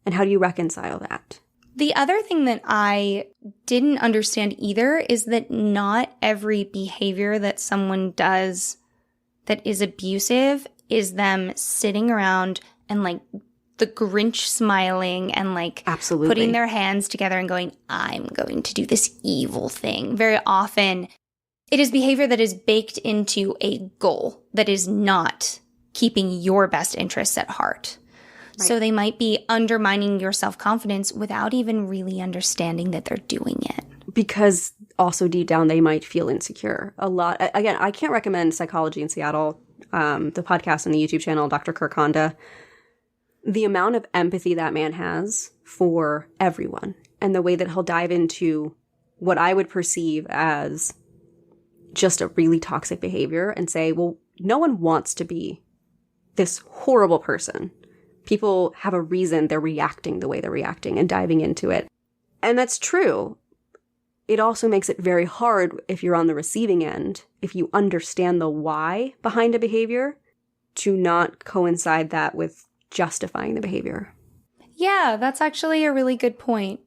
Speaker 2: And how do you reconcile that?
Speaker 1: The other thing that I didn't understand either is that not every behavior that someone does that is abusive is them sitting around and like the Grinch smiling and like
Speaker 2: absolutely
Speaker 1: putting their hands together and going, I'm going to do this evil thing. Very often it is behavior that is baked into a goal that is not keeping your best interests at heart. Right. So they might be undermining your self-confidence without even really understanding that they're doing it.
Speaker 2: Because also deep down, they might feel insecure. A lot. Again, I can't recommend Psychology in Seattle, the podcast and the YouTube channel, Dr. Kirk Honda. The amount of empathy that man has for everyone and the way that he'll dive into what I would perceive as just a really toxic behavior and say, well, no one wants to be this horrible person. People have a reason they're reacting the way they're reacting and diving into it. And that's true. It also makes it very hard if you're on the receiving end, if you understand the why behind a behavior, to not coincide that with justifying the behavior.
Speaker 1: Yeah, that's actually a really good point.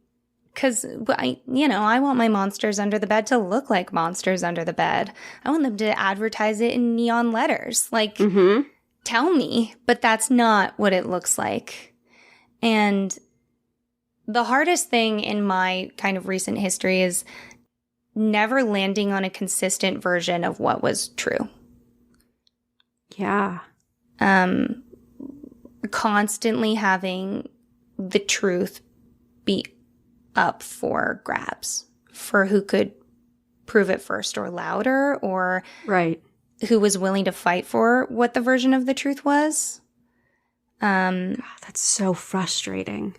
Speaker 1: Because, I want my monsters under the bed to look like monsters under the bed. I want them to advertise it in neon letters. Like, tell me. But that's not what it looks like. And the hardest thing in my kind of recent history is never landing on a consistent version of what was true.
Speaker 2: Yeah.
Speaker 1: Constantly having the truth be up for grabs for who could prove it first or louder, or
Speaker 2: right,
Speaker 1: who was willing to fight for what the version of the truth was.
Speaker 2: God, that's so frustrating.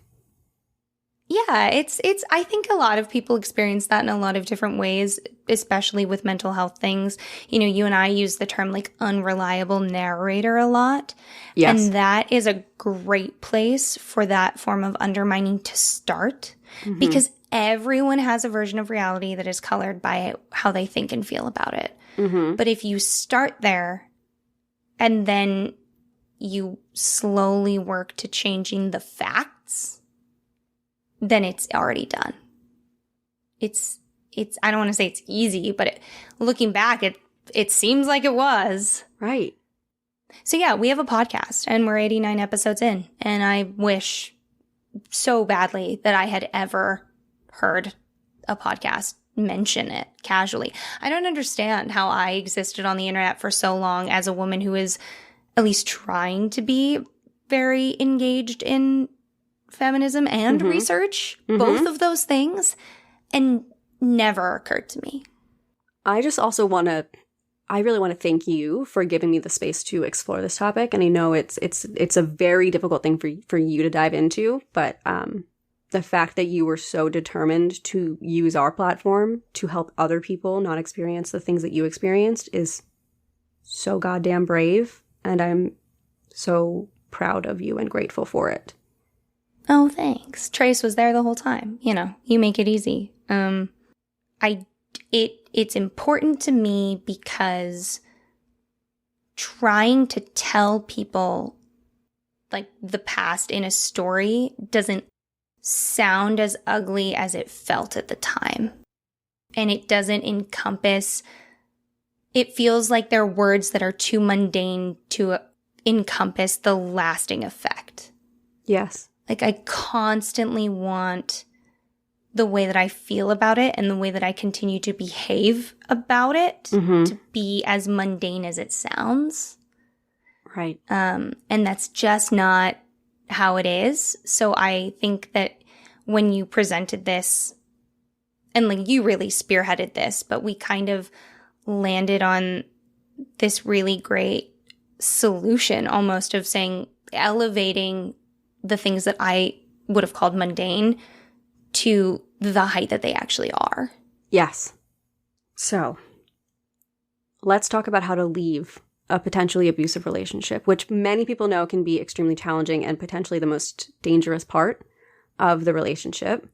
Speaker 1: Yeah, it's I think a lot of people experience that in a lot of different ways, especially with mental health things. You know, you and I use the term like unreliable narrator a lot. Yes. And that is a great place for that form of undermining to start, because everyone has a version of reality that is colored by how they think and feel about it. But if you start there and then you slowly work to changing the facts, then it's already done. It's I don't want to say it's easy, but looking back, it seems like it was.
Speaker 2: Right.
Speaker 1: So yeah, we have a podcast and we're 89 episodes in, and I wish so badly that I had ever heard a podcast mention it casually. I don't understand how I existed on the internet for so long as a woman who is at least trying to be very engaged in feminism and research, both of those things, and never occurred to me.
Speaker 2: I just also I really want to thank you for giving me the space to explore this topic. And I know it's a very difficult thing for you to dive into, but the fact that you were so determined to use our platform to help other people not experience the things that you experienced is so goddamn brave. And I'm so proud of you and grateful for it.
Speaker 1: Oh, thanks. Trace was there the whole time. You know, you make it easy. It's important to me because trying to tell people like the past in a story doesn't sound as ugly as it felt at the time. And it doesn't encompass, it feels like they're words that are too mundane to encompass the lasting effect.
Speaker 2: Yes.
Speaker 1: Like I constantly want the way that I feel about it and the way that I continue to behave about it to be as mundane as it sounds.
Speaker 2: Right.
Speaker 1: And that's just not how it is. So I think that when you presented this, and like you really spearheaded this, but we kind of landed on this really great solution almost of saying, elevating the things that I would have called mundane to the height that they actually are.
Speaker 2: Yes. So let's talk about how to leave a potentially abusive relationship, which many people know can be extremely challenging and potentially the most dangerous part of the relationship.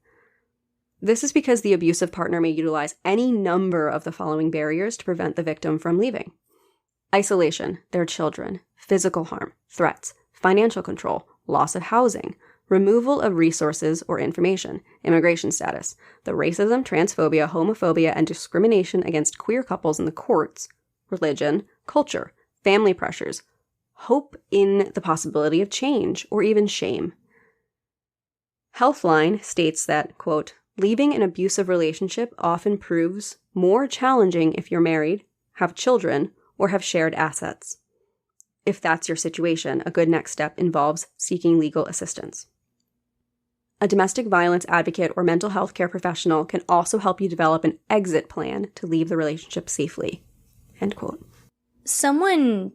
Speaker 2: This is because the abusive partner may utilize any number of the following barriers to prevent the victim from leaving: isolation, their children, physical harm, threats, financial control, loss of housing, removal of resources or information, immigration status, the racism, transphobia, homophobia, and discrimination against queer couples in the courts, religion, culture, family pressures, hope in the possibility of change, or even shame. Healthline states that, quote, leaving an abusive relationship often proves more challenging if you're married, have children, or have shared assets. If that's your situation, a good next step involves seeking legal assistance. A domestic violence advocate or mental health care professional can also help you develop an exit plan to leave the relationship safely. End quote.
Speaker 1: Someone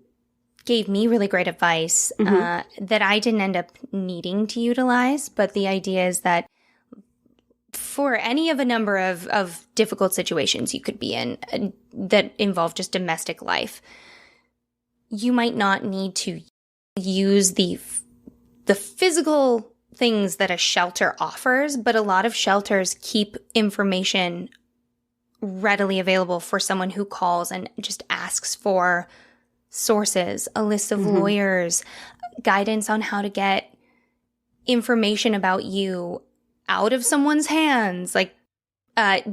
Speaker 1: gave me really great advice that I didn't end up needing to utilize, but the idea is that for any of a number of difficult situations you could be in that involve just domestic life, you might not need to use the physical things that a shelter offers, but a lot of shelters keep information readily available for someone who calls and just asks for sources, a list of lawyers, guidance on how to get information about you out of someone's hands, like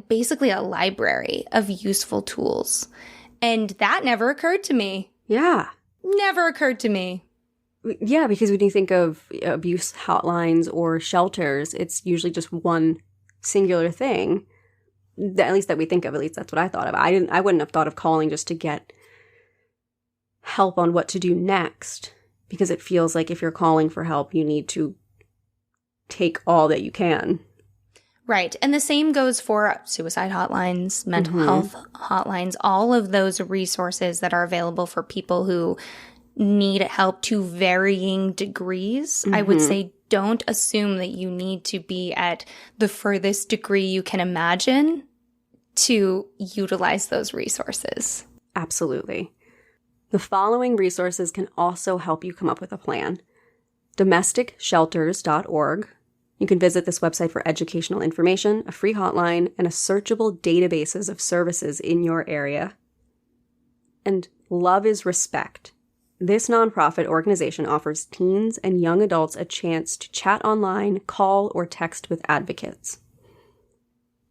Speaker 1: basically a library of useful tools. And that never occurred to me.
Speaker 2: Yeah.
Speaker 1: Never occurred to me.
Speaker 2: Yeah, because when you think of abuse hotlines or shelters, it's usually just one singular thing. At least that we think of. At least that's what I thought of. I wouldn't have thought of calling just to get help on what to do next, because it feels like if you're calling for help, you need to take all that you can.
Speaker 1: Right. And the same goes for suicide hotlines, mental health hotlines, all of those resources that are available for people who need help to varying degrees. I would say don't assume that you need to be at the furthest degree you can imagine to utilize those resources.
Speaker 2: Absolutely. The following resources can also help you come up with a plan. DomesticShelters.org. You can visit this website for educational information, a free hotline, and a searchable databases of services in your area. And Love is Respect. This nonprofit organization offers teens and young adults a chance to chat online, call, or text with advocates.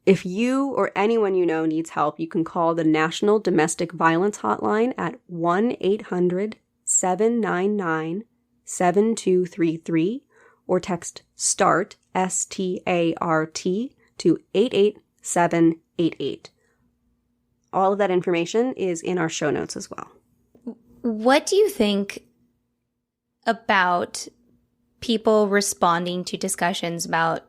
Speaker 2: If you or anyone you know needs help, you can call the National Domestic Violence Hotline at 1-800-799-7233 or text START, S-T-A-R-T, to 88788. All of that information is in our show notes as well.
Speaker 1: What do you think about people responding to discussions about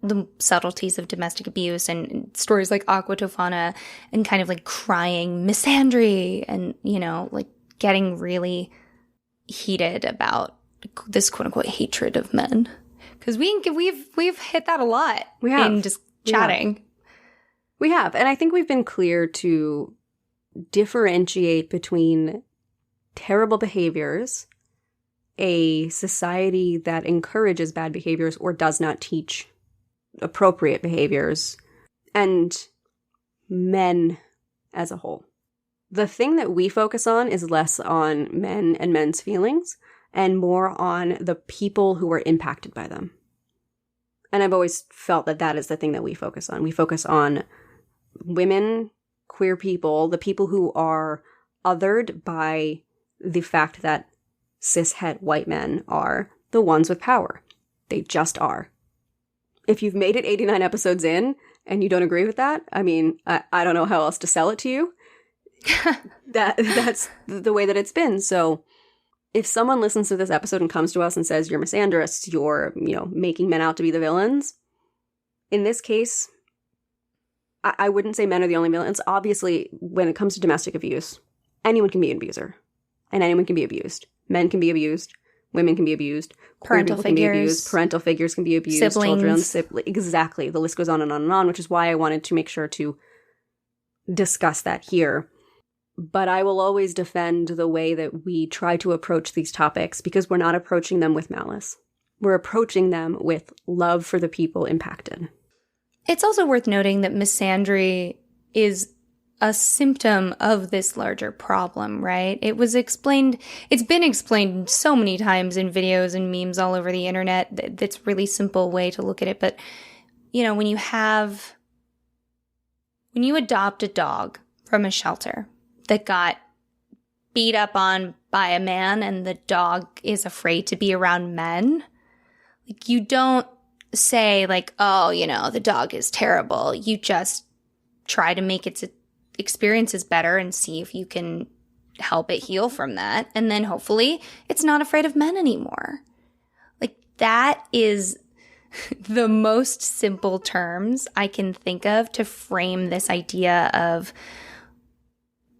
Speaker 1: the subtleties of domestic abuse and stories like Aqua, Tofana, and kind of like crying misandry and, you know, like getting really heated about this quote unquote hatred of men? Because we've hit that a lot.
Speaker 2: We have.
Speaker 1: In just chatting.
Speaker 2: We have. And I think we've been clear to differentiate between terrible behaviors, a society that encourages bad behaviors or does not teach appropriate behaviors, and men as a whole. The thing that we focus on is less on men and men's feelings and more on the people who are impacted by them. And I've always felt that that is the thing that we focus on. We focus on women, queer people, the people who are othered by the fact that cishet white men are the ones with power. They just are. If you've made it 89 episodes in and you don't agree with that, I mean, I don't know how else to sell it to you. That's the way that it's been. So if someone listens to this episode and comes to us and says, you're misandrist, you're, making men out to be the villains, in this case, I wouldn't say men are the only villains. Obviously, when it comes to domestic abuse, anyone can be an abuser and anyone can be abused. Men can be abused. Women can be abused.
Speaker 1: Parental
Speaker 2: people can be
Speaker 1: figures.
Speaker 2: abused. Parental figures can be abused.
Speaker 1: Siblings.
Speaker 2: Children. Exactly. The list goes on and on and on, which is why I wanted to make sure to discuss that here. But I will always defend the way that we try to approach these topics because we're not approaching them with malice. We're approaching them with love for the people impacted.
Speaker 1: It's also worth noting that misandry is a symptom of this larger problem, right? It's been explained so many times in videos and memes all over the internet. That's a really simple way to look at it. But, when you adopt a dog from a shelter that got beat up on by a man and the dog is afraid to be around men, you don't say the dog is terrible. You just try to make its experiences better and see if you can help it heal from that. And then hopefully it's not afraid of men anymore. That is the most simple terms I can think of to frame this idea of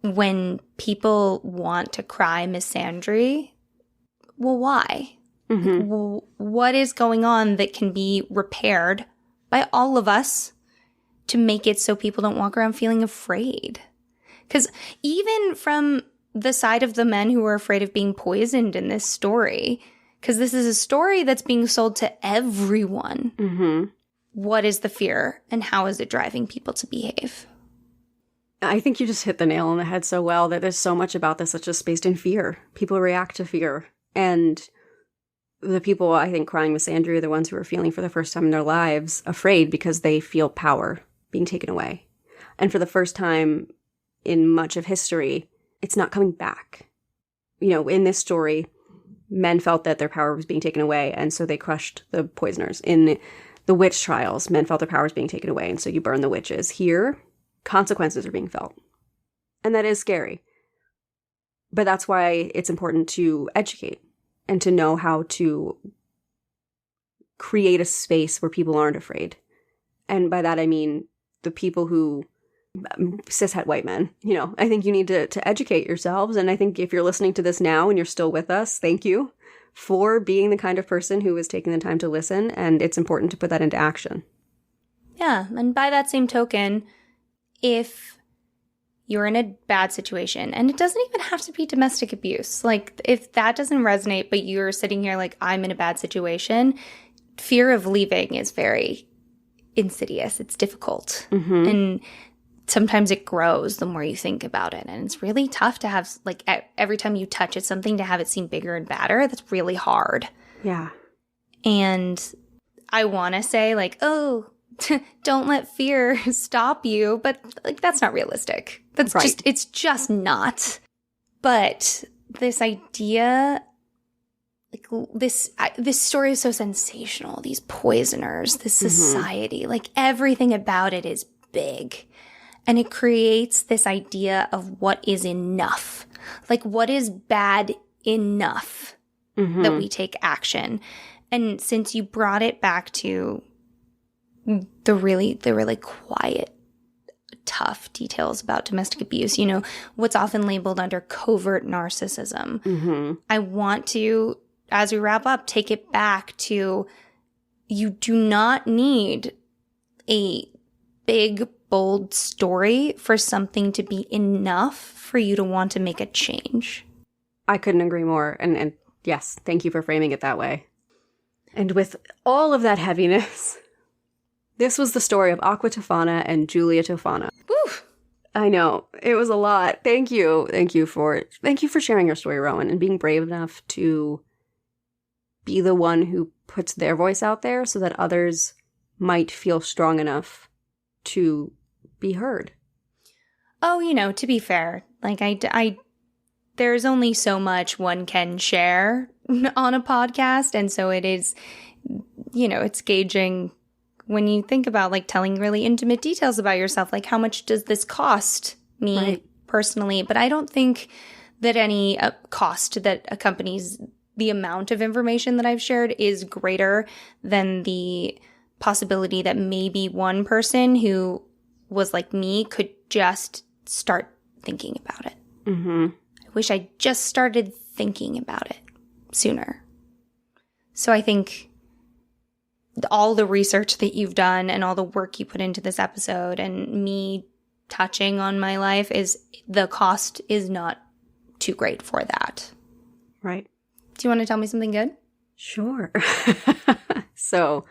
Speaker 1: when people want to cry misandry. Well, why? Mm-hmm. What is going on that can be repaired by all of us to make it so people don't walk around feeling afraid? Because even from the side of the men who are afraid of being poisoned in this story, because this is a story that's being sold to everyone, mm-hmm. What is the fear and how is it driving people to behave?
Speaker 2: I think you just hit the nail on the head so well that there's so much about this that's just based in fear. People react to fear. And the people, I think, crying misandry are the ones who are feeling for the first time in their lives afraid because they feel power being taken away. And for the first time in much of history, it's not coming back. In this story, men felt that their power was being taken away, and so they crushed the poisoners. In the witch trials, men felt their power was being taken away, and so you burn the witches. Here, consequences are being felt. And that is scary. But that's why it's important to educate and to know how to create a space where people aren't afraid. And by that I mean the people who, cishet white men, I think you need to educate yourselves. And I think if you're listening to this now and you're still with us, thank you for being the kind of person who is taking the time to listen. And it's important to put that into action.
Speaker 1: Yeah. And by that same token, if you're in a bad situation, and it doesn't even have to be domestic abuse. If that doesn't resonate, but you're sitting here I'm in a bad situation, fear of leaving is very insidious. It's difficult. Mm-hmm. And sometimes it grows the more you think about it. And it's really tough to have, every time you touch it, something to have it seem bigger and badder. That's really hard.
Speaker 2: Yeah.
Speaker 1: And I want to say, don't let fear stop you, but that's not realistic. That's right. It's just not. But this idea, this story is so sensational. These poisoners, this society, everything about it is big. And it creates this idea of what is enough. What is bad enough that we take action. And since you brought it back to the really quiet, tough details about domestic abuse, what's often labeled under covert narcissism. Mm-hmm. I want to, as we wrap up, take it back to you do not need a big, bold story for something to be enough for you to want to make a change.
Speaker 2: I couldn't agree more. And yes, thank you for framing it that way. And with all of that heaviness, this was the story of Aqua Tofana and Julia Tofana.
Speaker 1: Woo!
Speaker 2: I know. It was a lot. Thank you. Thank you for sharing your story, Rowan, and being brave enough to be the one who puts their voice out there so that others might feel strong enough to be heard.
Speaker 1: Oh, to be fair, there's only so much one can share on a podcast. And so it is, it's gauging when you think about like telling really intimate details about yourself, like how much does this cost me personally? But I don't think that any cost that accompanies the amount of information that I've shared is greater than the possibility that maybe one person who was like me could just start thinking about it.
Speaker 2: Mm-hmm.
Speaker 1: I wish I just started thinking about it sooner. So I think all the research that you've done and all the work you put into this episode and me touching on my life is the cost is not too great for that.
Speaker 2: Right.
Speaker 1: Do you want to tell me something good?
Speaker 2: Sure. So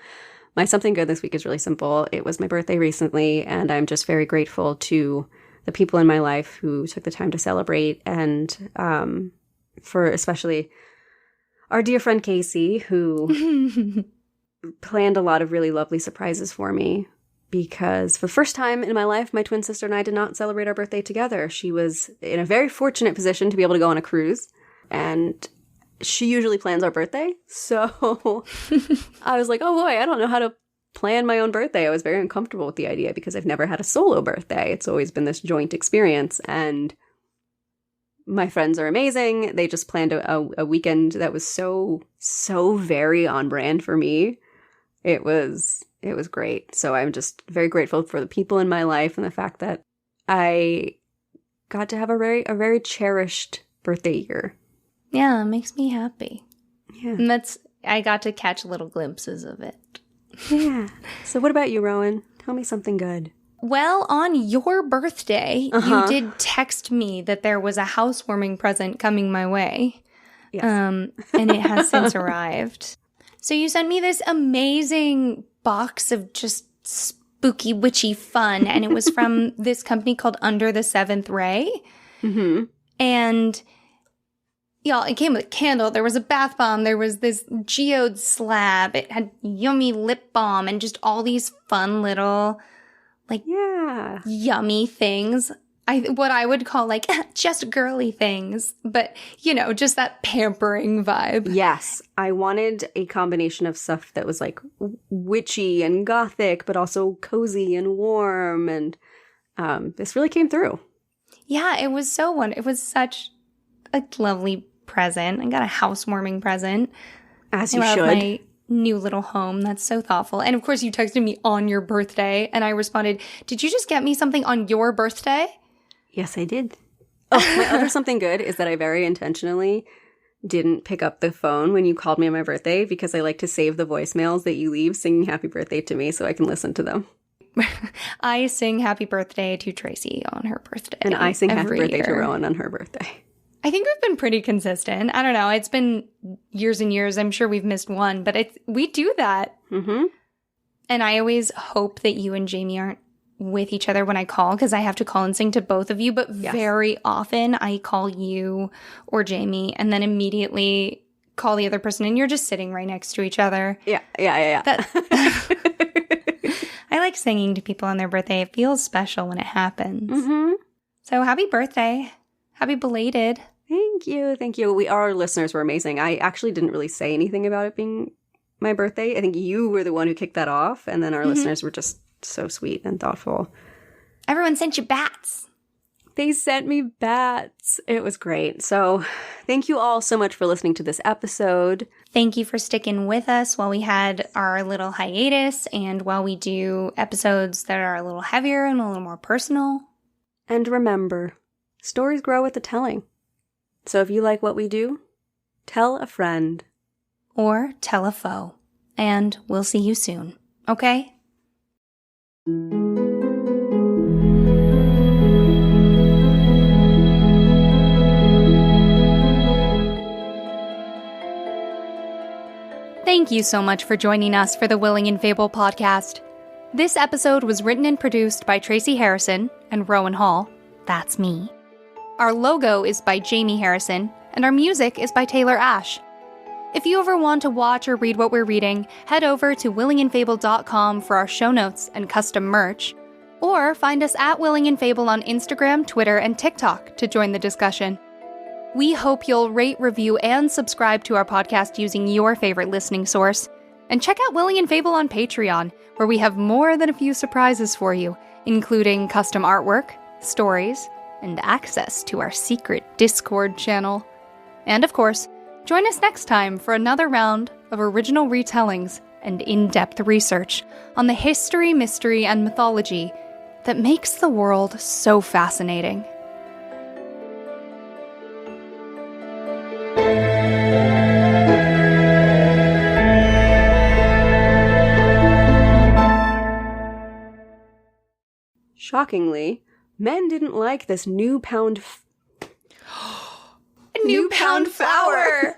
Speaker 2: my something good this week is really simple. It was my birthday recently, and I'm just very grateful to the people in my life who took the time to celebrate, and for especially our dear friend Casey, who planned a lot of really lovely surprises for me, because for the first time in my life, my twin sister and I did not celebrate our birthday together. She was in a very fortunate position to be able to go on a cruise, and she usually plans our birthday. So I was like, oh boy, I don't know how to plan my own birthday. I was very uncomfortable with the idea because I've never had a solo birthday. It's always been this joint experience. And my friends are amazing. They just planned a weekend that was so very on brand for me. It was great. So I'm just very grateful for the people in my life and the fact that I got to have a very cherished birthday year.
Speaker 1: Yeah, it makes me happy.
Speaker 2: Yeah.
Speaker 1: And I got to catch little glimpses of it.
Speaker 2: Yeah. So what about you, Rowan? Tell me something good.
Speaker 1: Well, on your birthday, you did text me that there was a housewarming present coming my way.
Speaker 2: Yes.
Speaker 1: And it has since arrived. So you sent me this amazing box of just spooky, witchy fun. And it was from this company called Under the Seventh Ray.
Speaker 2: Mm-hmm.
Speaker 1: And y'all, it came with a candle. There was a bath bomb. There was this geode slab. It had yummy lip balm and just all these fun little, like, yummy things. What I would call, like, just girly things. But, you know, just that pampering vibe.
Speaker 2: Yes. I wanted a combination of stuff that was, like, witchy and gothic, but also cozy and warm. And this really came through. Yeah,
Speaker 1: it was so wonderful. It was such a lovely present. I got a housewarming present.
Speaker 2: As you should.
Speaker 1: My new little home. That's so thoughtful. And of course, you texted me on your birthday, and I responded, did you just get me something on your birthday?
Speaker 2: Yes, I did. Oh, my other something good is that I very intentionally didn't pick up the phone when you called me on my birthday because I like to save the voicemails that you leave singing happy birthday to me so I can listen to them.
Speaker 1: I sing happy birthday to Tracy on her birthday.
Speaker 2: And I sing happy birthday
Speaker 1: year.
Speaker 2: to Rowan on her birthday.
Speaker 1: I think we've been pretty consistent. I don't know. It's been years and years. I'm sure we've missed one, but we do that.
Speaker 2: Mm-hmm.
Speaker 1: And I always hope that you and Jamie aren't with each other when I call because I have to call and sing to both of you. But very often I call you or Jamie and then immediately call the other person and you're just sitting right next to each other.
Speaker 2: Yeah.
Speaker 1: I like singing to people on their birthday. It feels special when it happens.
Speaker 2: Mm-hmm.
Speaker 1: So happy birthday. Happy belated.
Speaker 2: Thank you. Our listeners were amazing. I actually didn't really say anything about it being my birthday. I think you were the one who kicked that off. And then our listeners were just so sweet and thoughtful.
Speaker 1: Everyone sent you bats.
Speaker 2: They sent me bats. It was great. So thank you all so much for listening to this episode.
Speaker 1: Thank you for sticking with us while we had our little hiatus and while we do episodes that are a little heavier and a little more personal.
Speaker 2: And remember, stories grow with the telling. So if you like what we do, tell a friend.
Speaker 1: Or tell a foe. And we'll see you soon. Okay? Thank you so much for joining us for the Willing and Fable podcast. This episode was written and produced by Tracy Harrison and Rowan Hall. That's me. Our logo is by Jamie Harrison, and our music is by Taylor Ash. If you ever want to watch or read what we're reading, head over to willingandfable.com for our show notes and custom merch, or find us at Willing and Fable on Instagram, Twitter, and TikTok to join the discussion. We hope you'll rate, review, and subscribe to our podcast using your favorite listening source. And check out Willie and Fable on Patreon, where we have more than a few surprises for you, including custom artwork, stories, and access to our secret Discord channel. And of course, join us next time for another round of original retellings and in-depth research on the history, mystery, and mythology that makes the world so fascinating.
Speaker 2: Shockingly, men didn't like this new pound
Speaker 1: New pound flour!